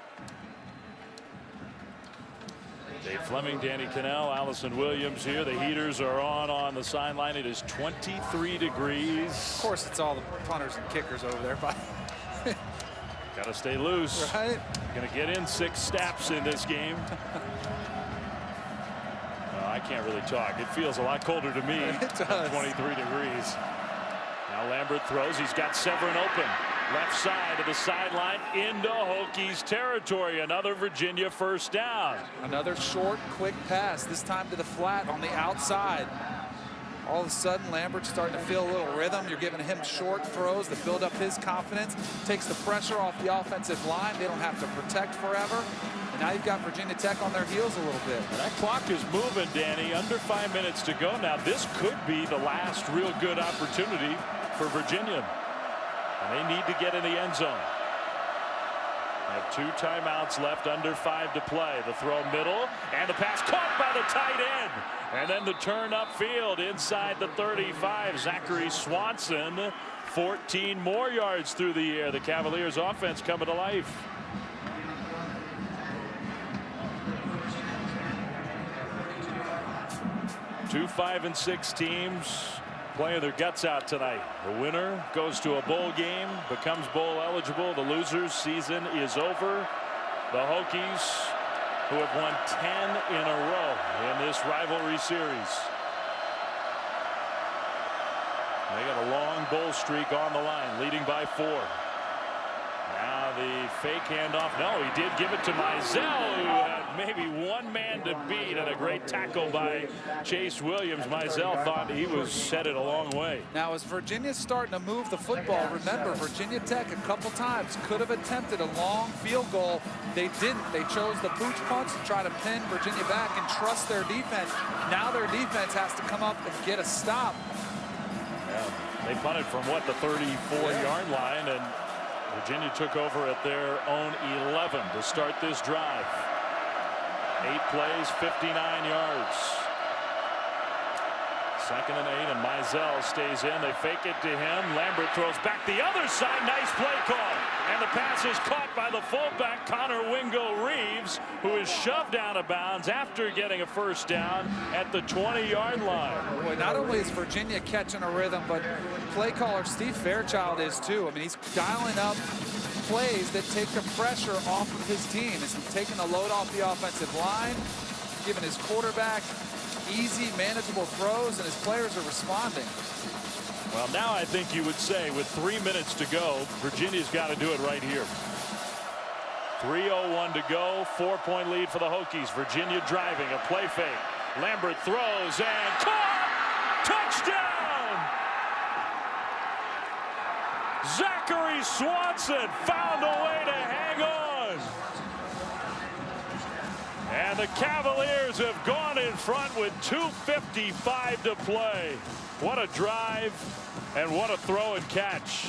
Dave Fleming, Danny Cannell, Allison Williams here. The heaters are on the sideline. It is 23 degrees. Of course, it's all the punters and kickers over there. Got to stay loose. Right. Going to get in 6 snaps in this game. I can't really talk. It feels a lot colder to me. It does. 23 degrees. Now Lambert throws. He's got Severin open. Left side of the sideline into Hokies territory. Another Virginia first down. Another short, quick pass, this time to the flat on the outside. All of a sudden, Lambert's starting to feel a little rhythm. You're giving him short throws to build up his confidence. Takes the pressure off the offensive line. They don't have to protect forever. And now you've got Virginia Tech on their heels a little bit. That clock is moving, Danny. Under 5 minutes to go. Now, this could be the last real good opportunity for Virginia. And they need to get in the end zone. They have 2 timeouts left, under 5 to play. The throw middle, and the pass caught by the tight end. And then the turn upfield inside the 35. Zachary Swanson, 14 more yards through the air. The Cavaliers offense coming to life. Two 5-6 teams playing their guts out tonight. The winner goes to a bowl game, becomes bowl eligible. The losers' season is over. The Hokies, who have won 10 in a row in this rivalry series. They got a long bowl streak on the line, leading by 4. Now the fake handoff. No, he did give it to Mizell, who had maybe one man to beat, and a great tackle by Chase Williams. Mizell thought he was headed a long way. Now, as Virginia's starting to move the football, remember, Virginia Tech a couple times could have attempted a long field goal. They didn't. They chose the pooch punch to try to pin Virginia back and trust their defense. Now their defense has to come up and get a stop. Yeah, they punted from, what, the 34-yard line, and Virginia took over at their own 11 to start this drive. 8 plays, 59 yards. 2nd and 8, and Mizell stays in. They fake it to him. Lambert throws back the other side. Nice play call. And the pass is caught by the fullback, Connor Wingo Reeves, who is shoved out of bounds after getting a first down at the 20-yard line. Boy, not only is Virginia catching a rhythm, but play caller Steve Fairchild is too. I mean, he's dialing up plays that take the pressure off of his team. He's taking the load off the offensive line, giving his quarterback easy, manageable throws, and his players are responding. Well, now I think you would say with 3 minutes to go, Virginia's got to do it right here. 3:01 to go, 4-point lead for the Hokies. Virginia driving, a play fake. Lambert throws and caught! Touchdown! Zachary Swanson found a way to hang on. And the Cavaliers have gone in front with 2:55 to play. What a drive, and what a throw and catch.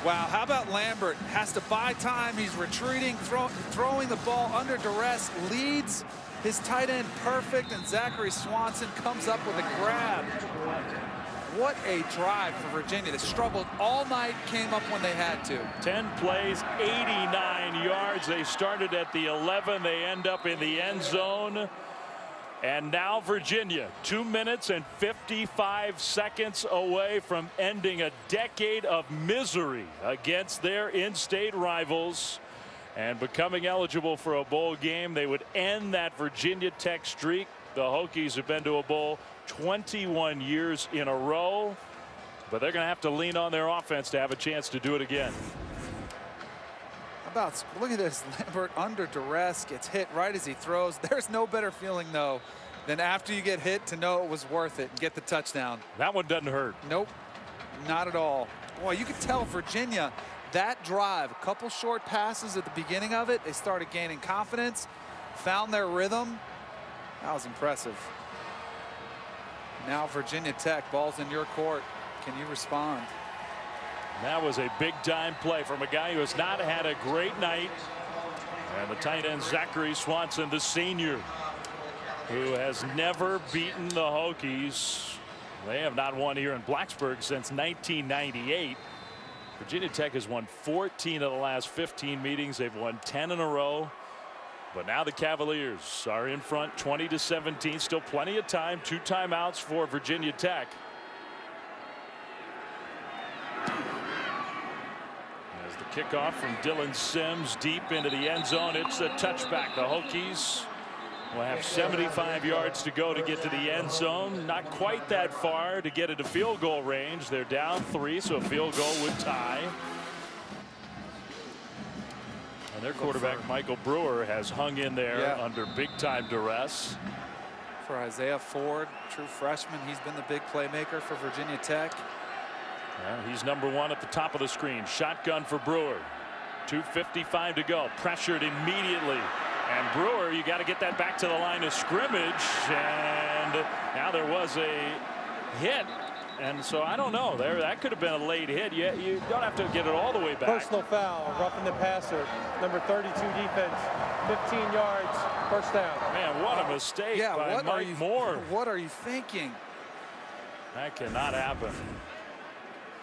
Wow, how about Lambert? Has to buy time. He's retreating, throwing the ball under duress, leads his tight end perfect, and Zachary Swanson comes up with a grab. What a drive for Virginia. They struggled all night, came up when they had to. 10 plays, 89 yards. They started at the 11. They end up in the end zone. And now Virginia, 2 minutes and 55 seconds away from ending a decade of misery against their in-state rivals and becoming eligible for a bowl game. They would end that Virginia Tech streak. The Hokies have been to a bowl 21 years in a row. but they're going to have to lean on their offense to have a chance to do it again. Look at this. Lambert under duress, gets hit right as he throws. There's no better feeling, though, than after you get hit to know it was worth it and get the touchdown. That one doesn't hurt. Nope, not at all. Boy, you could tell Virginia, that drive, a couple short passes at the beginning of it, they started gaining confidence, found their rhythm. That was impressive. Now Virginia Tech, ball's in your court. Can you respond? That was a big-time play from a guy who has not had a great night. And the tight end, Zachary Swanson, the senior, who has never beaten the Hokies. They have not won here in Blacksburg since 1998. Virginia Tech has won 14 of the last 15 meetings. They've won 10 in a row. But now the Cavaliers are in front 20-17. Still plenty of time. 2 timeouts for Virginia Tech. As the kickoff from Dylan Sims deep into the end zone. It's a touchback. The Hokies will have 75 yards to go to get to the end zone. Not quite that far to get into field goal range. They're down 3, so a field goal would tie. And their quarterback, Michael Brewer, has hung in there under big-time duress. For Isaiah Ford, true freshman, he's been the big playmaker for Virginia Tech. Well, he's number 1 at the top of the screen. Shotgun for Brewer. 2:55 to go. Pressured immediately. And Brewer, you got to get that back to the line of scrimmage. And now there was a hit. And so I don't know. That could have been a late hit. You don't have to get it all the way back. Personal foul, roughing the passer. Number 32 defense, 15 yards, first down. Man, what a mistake by Mike Moore. What are you thinking? That cannot happen.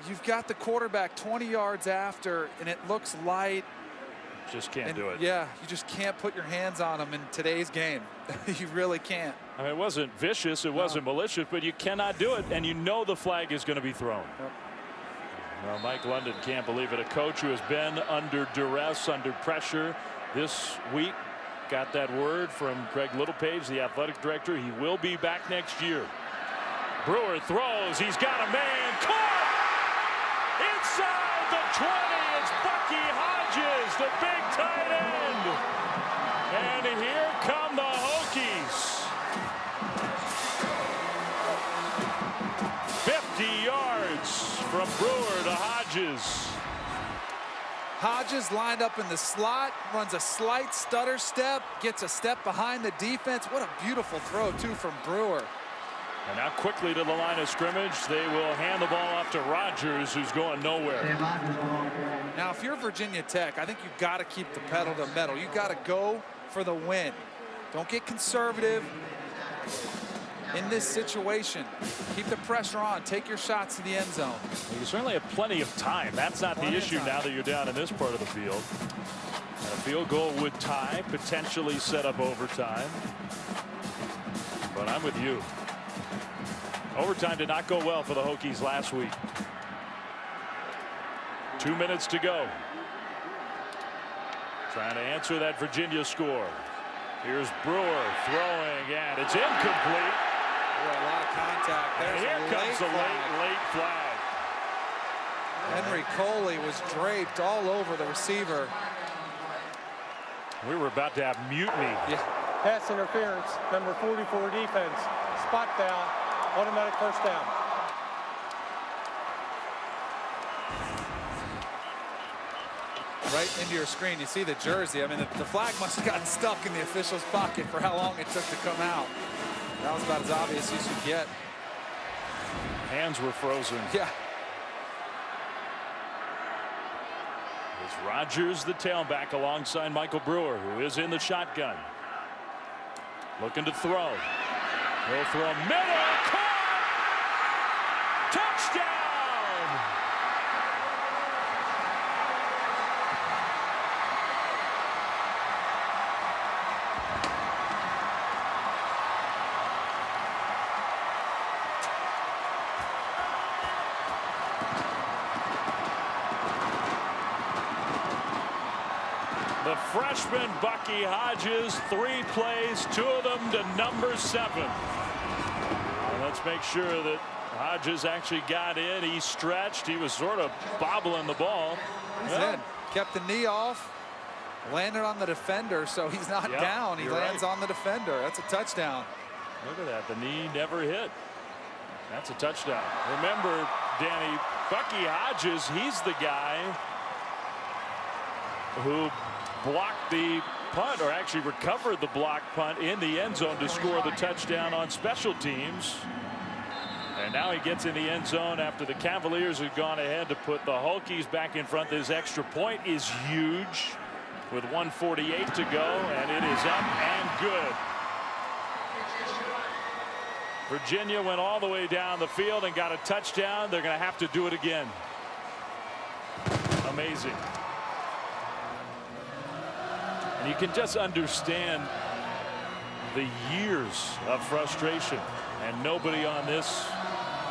You've got the quarterback 20 yards after, and it looks light. Just can't do it. Yeah, you just can't put your hands on him in today's game. You really can't. I mean, it wasn't vicious, it wasn't malicious, but you cannot do it, and you know the flag is going to be thrown. Yep. Well, Mike London can't believe it. A coach who has been under duress, under pressure this week, got that word from Greg Littlepage, the athletic director. He will be back next year. Brewer throws. He's got a man. Caught! Inside the 20. It's Bucky Hodges, the big tight end. And here come the Hokies. 50 yards from Brewer to Hodges. Hodges lined up in the slot, runs a slight stutter step, gets a step behind the defense. What a beautiful throw, too, from Brewer. And now quickly to the line of scrimmage. They will hand the ball off to Rogers, who's going nowhere. Now, if you're Virginia Tech, I think you've got to keep the pedal to the metal. You've got to go for the win. Don't get conservative in this situation. Keep the pressure on. Take your shots to the end zone. Well, you certainly have plenty of time. That's not the issue now that you're down in this part of the field. And a field goal would tie, potentially set up overtime. But I'm with you. Overtime did not go well for the Hokies last week. 2 minutes to go. Trying to answer that Virginia score. Here's Brewer throwing, and it's incomplete. Boy, a lot of contact. And here comes a late flag. Henry Coley was draped all over the receiver. We were about to have mutiny. Yeah. Pass interference, number 44 defense, spot foul, automatic first down. Right into your screen, you see the jersey. I mean, the flag must have gotten stuck in the official's pocket for how long it took to come out. That was about as obvious as you get. Hands were frozen. Yeah. It's Rogers, the tailback, alongside Michael Brewer, who is in the shotgun. Looking to throw. He'll throw middle. Caught! Touchdown! The freshman Bucky Hodges, 3 plays, 2 of them to number 7. And let's make sure that Hodges actually got in. He stretched. He was sort of bobbling the ball. He's in. Kept the knee off. Landed on the defender, so he's not down. He lands on the defender. That's a touchdown. Look at that. The knee never hit. That's a touchdown. Remember, Danny, Bucky Hodges, he's the guy who blocked the punt, or actually recovered the block punt in the end zone to score the touchdown on special teams. And now he gets in the end zone after the Cavaliers have gone ahead to put the Hokies back in front. This extra point is huge with 1:48 to go, and it is up and good. Virginia went all the way down the field and got a touchdown. They're going to have to do it again. Amazing. And you can just understand the years of frustration, and nobody on this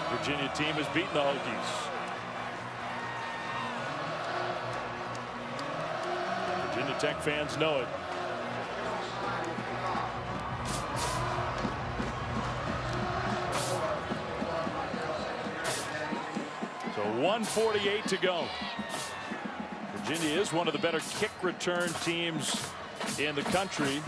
Virginia team has beaten the Hokies. Virginia Tech fans know it. So 1:48 to go. Virginia is one of the better kick return teams in the country.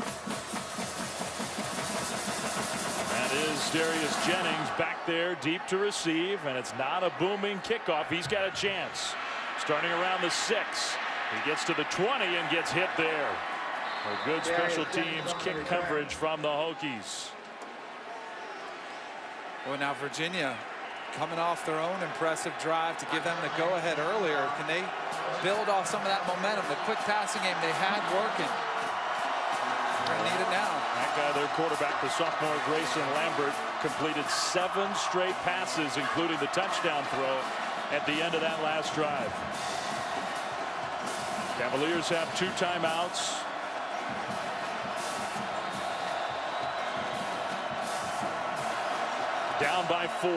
That is Darius Jennings back there deep to receive, and it's not a booming kickoff. He's got a chance. Starting around the 6. He gets to the 20 and gets hit there. A good special teams kick coverage from the Hokies. Well, now Virginia coming off their own impressive drive to give them the go-ahead earlier. Can they build off some of that momentum? The quick passing game they had working. They're going to need it now. That guy, their quarterback, the sophomore Grayson Lambert, completed 7 straight passes, including the touchdown throw at the end of that last drive. Cavaliers have 2 timeouts. Down by 4.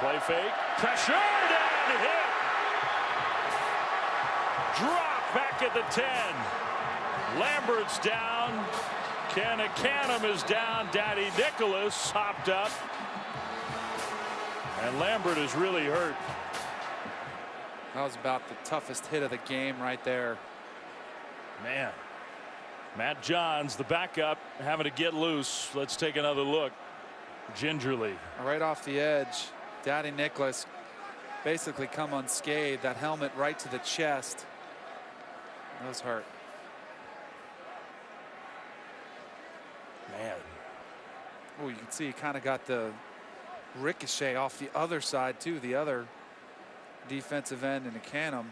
Play fake. Pressured and hit. Drop back at the 10. Lambert's down. Canham is down. Daddy Nicholas hopped up. And Lambert is really hurt. That was about the toughest hit of the game right there. Man. Matt Johns, the backup, having to get loose. Let's take another look. Gingerly. Right off the edge. Daddy Nicholas basically come unscathed. That helmet right to the chest. That was hurt. Man. Oh, you can see he kind of got the ricochet off the other side too. The other defensive end in the Canham.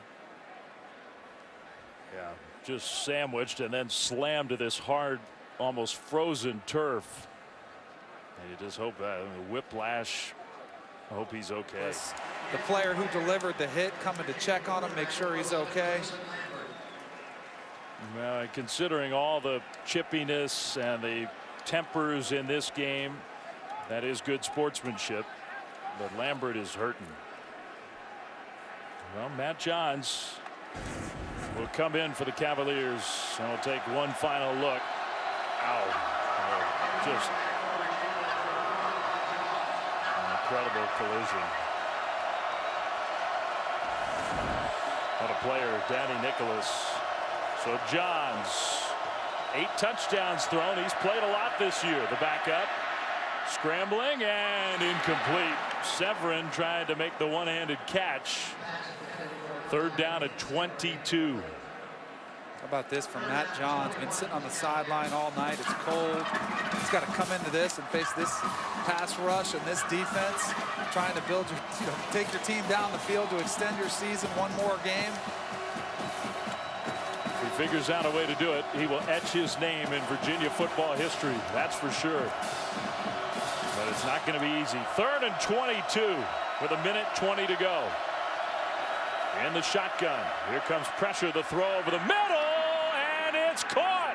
Yeah, just sandwiched and then slammed to this hard, almost frozen turf. And you just hope that whiplash. I hope he's okay. The player who delivered the hit coming to check on him, make sure he's okay. Well, considering all the chippiness and the tempers in this game, that is good sportsmanship. But Lambert is hurting. Well, Matt Johns will come in for the Cavaliers, and we'll take one final look. Ow. Just an incredible collision. What a player, Danny Nicholas. So Johns, 8 touchdowns thrown. He's played a lot this year. The backup scrambling and incomplete. Severin tried to make the one-handed catch. 3rd down at 22. How about this from Matt Johns? Been sitting on the sideline all night. It's cold. He's got to come into this and face this pass rush and this defense, trying to build your, take your team down the field to extend your season one more game. If he figures out a way to do it, he will etch his name in Virginia football history. That's for sure. But it's not going to be easy. 3rd and 22 with 1:20 to go. In the shotgun. Here comes pressure. The throw over the middle, and it's caught.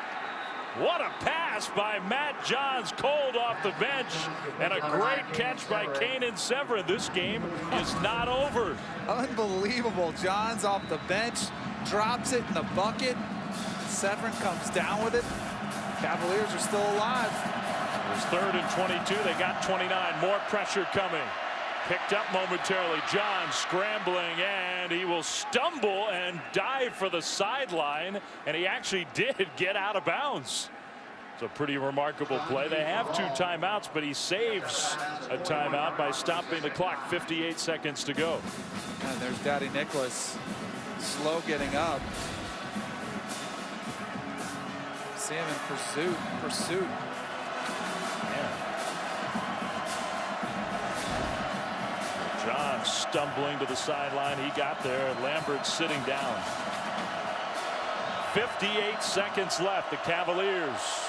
What a pass by Matt Johns, cold off the bench, and a great catch by Kanan Severin. This game is not over. Unbelievable. Johns off the bench, drops it in the bucket, Severin comes down with it. Cavaliers are still alive. It was 3rd and 22. They got 29. More pressure coming. Picked up momentarily. John scrambling, and he will stumble and dive for the sideline, and he actually did get out of bounds. It's a pretty remarkable play. They have 2 timeouts, but he saves a timeout by stopping the clock. 58 seconds to go. And there's Daddy Nicholas, slow getting up. See him in pursuit. John stumbling to the sideline. He got there. Lambert sitting down. 58 seconds left. The Cavaliers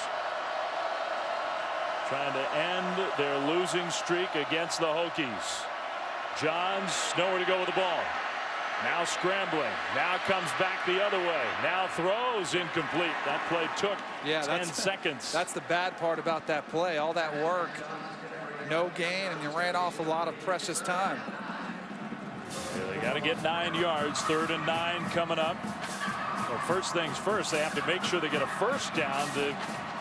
trying to end their losing streak against the Hokies. Johns nowhere to go with the ball. Now scrambling. Now comes back the other way. Now throws incomplete. That play took 10 seconds. That's the bad part about that play. All that work, no gain, and you ran off a lot of precious time. Yeah, they got to get 9 yards. 3rd and 9 coming up. Well, first things first, they have to make sure they get a first down to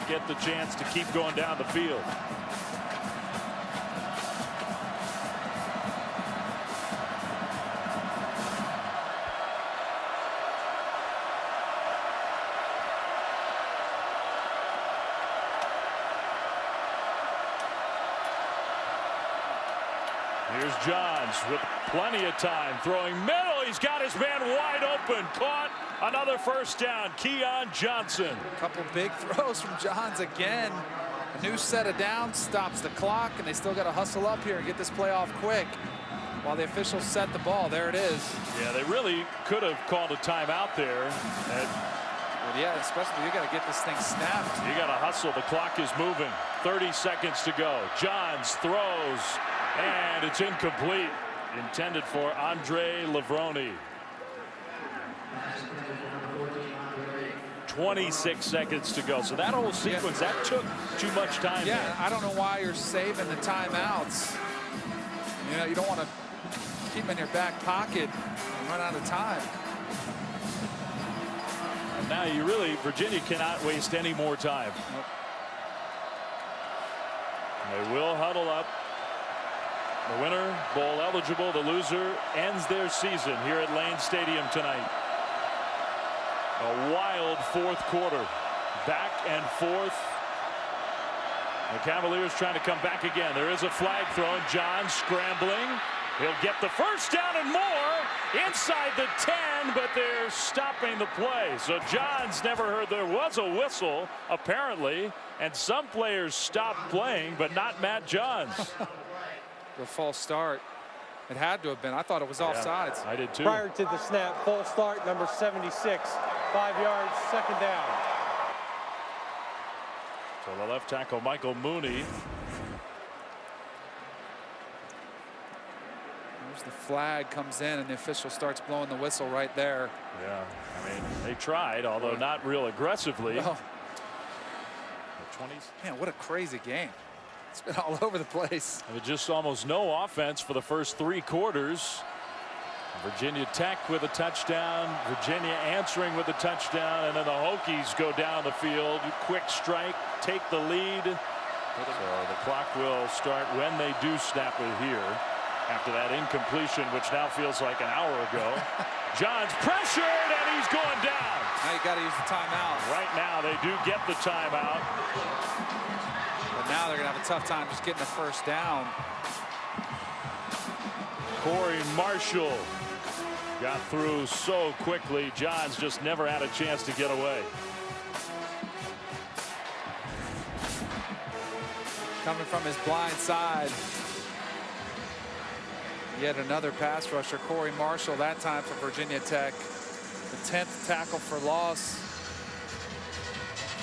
get the chance to keep going down the field. Here's Johns with plenty of time, throwing middle. He's got his man wide open. Caught. Another first down. Keon Johnson. A couple big throws from Johns again. A new set of downs stops the clock, and they still got to hustle up here and get this play off quick while the officials set the ball. There it is. Yeah, they really could have called a timeout there. Well, yeah, especially you got to get this thing snapped. You got to hustle. The clock is moving. 30 seconds to go. Johns throws, and it's incomplete. Intended for Andre Lavroni. 26 seconds to go. So that whole sequence, that took too much time. Yeah, there. I don't know why you're saving the timeouts. You know, you don't want to keep them in your back pocket and run out of time. And now you really, Virginia cannot waste any more time. Nope. They will huddle up. The winner, bowl eligible. The loser ends their season here at Lane Stadium tonight. A wild 4th quarter. Back and forth. The Cavaliers trying to come back again. There is a flag thrown. John scrambling. He'll get the first down and more inside the 10, but they're stopping the play. So Johns never heard there was a whistle, apparently, and some players stopped playing, but not Matt Johns. The false start. It had to have been. I thought it was offsides. I did too. Prior to the snap, false start, number 76, 5 yards, 2nd down. So the left tackle, Michael Mooney. There's the flag comes in, and the official starts blowing the whistle right there. Yeah, I mean, they tried, although not real aggressively. No. The 20s. Man, what a crazy game. It's been all over the place. And just almost no offense for the first 3 quarters. Virginia Tech with a touchdown. Virginia answering with a touchdown. And then the Hokies go down the field. Quick strike, take the lead. So the clock will start when they do snap it here. After that incompletion, which now feels like an hour ago. Johns pressured, and he's going down. Now you got to use the timeout. Right now they do get the timeout. But now they're going to have a tough time just getting the first down. Corey Marshall got through so quickly. Johns just never had a chance to get away. Coming from his blind side. Yet another pass rusher, Corey Marshall, that time for Virginia Tech. The 10th tackle for loss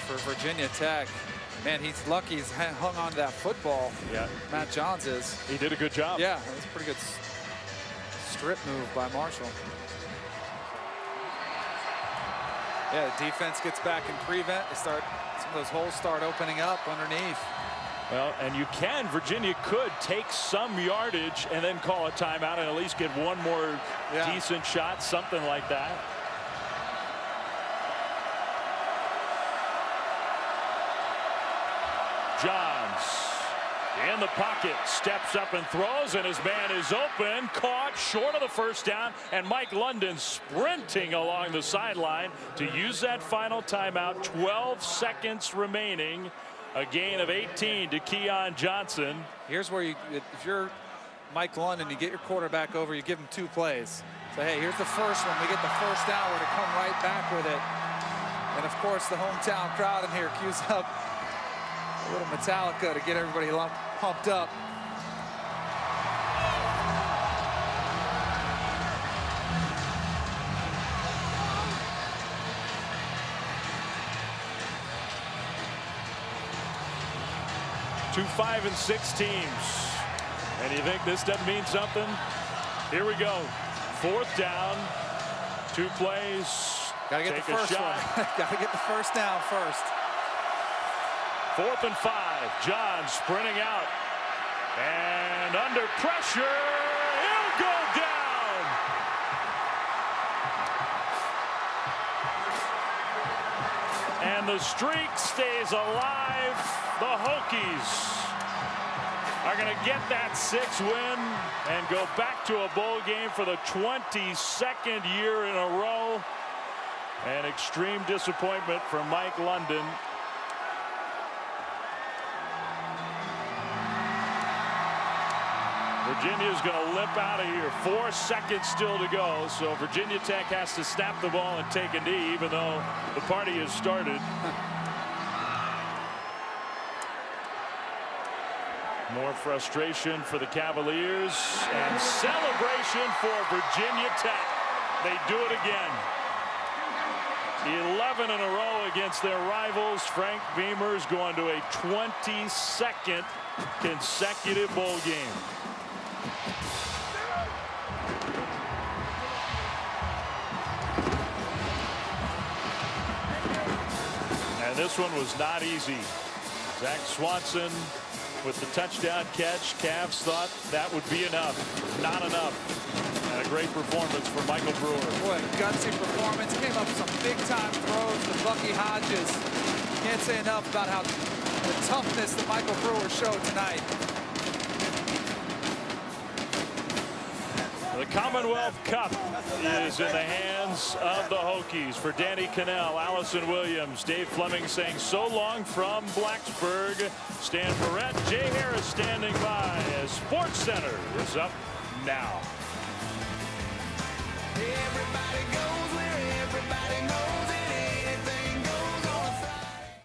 for Virginia Tech. Man, he's lucky he's hung on to that football. Yeah. Matt Johns is. He did a good job. Yeah, that was a pretty good strip move by Marshall. Yeah, the defense gets back in prevent. They start, some of those holes start opening up underneath. Well, and you can, Virginia could take some yardage and then call a timeout and at least get one more decent shot, something like that. Johns in the pocket, steps up and throws, and his man is open, caught short of the first down, and Mike London sprinting along the sideline to use that final timeout. 12 seconds remaining. A gain of 18 to Keon Johnson. Here's where you, if you're Mike London, you get your quarterback over, you give him 2 plays. So hey, here's the first one. We get the first down, we're to come right back with it. And of course, the hometown crowd in here cues up a little Metallica to get everybody pumped up. Two 5-6 teams. And you think this doesn't mean something? Here we go. 4th down. 2 plays. Gotta get the first one. Gotta get the first down first. 4th and 5. John sprinting out. And under pressure, he'll go down. And the streak stays alive. The Hokies are going to get that 6th win and go back to a bowl game for the 22nd year in a row. An extreme disappointment for Mike London. Virginia's going to limp out of here. 4 seconds still to go, so Virginia Tech has to snap the ball and take a knee, even though the party has started. More frustration for the Cavaliers and celebration for Virginia Tech. They do it again. 11 in a row against their rivals. Frank Beamer's going to a 22nd consecutive bowl game. And this one was not easy. Zach Swanson with the touchdown catch. Cavs thought that would be enough. Not enough. And a great performance for Michael Brewer. Boy, gutsy performance. Came up with some big-time throws to Bucky Hodges. Can't say enough about how the toughness that Michael Brewer showed tonight. The Commonwealth Cup is in the hands of the Hokies. For Danny Cannell, Allison Williams, Dave Fleming saying so long from Blacksburg. Stan Barrett, Jay Harris standing by as Sports Center is up now. Everybody go.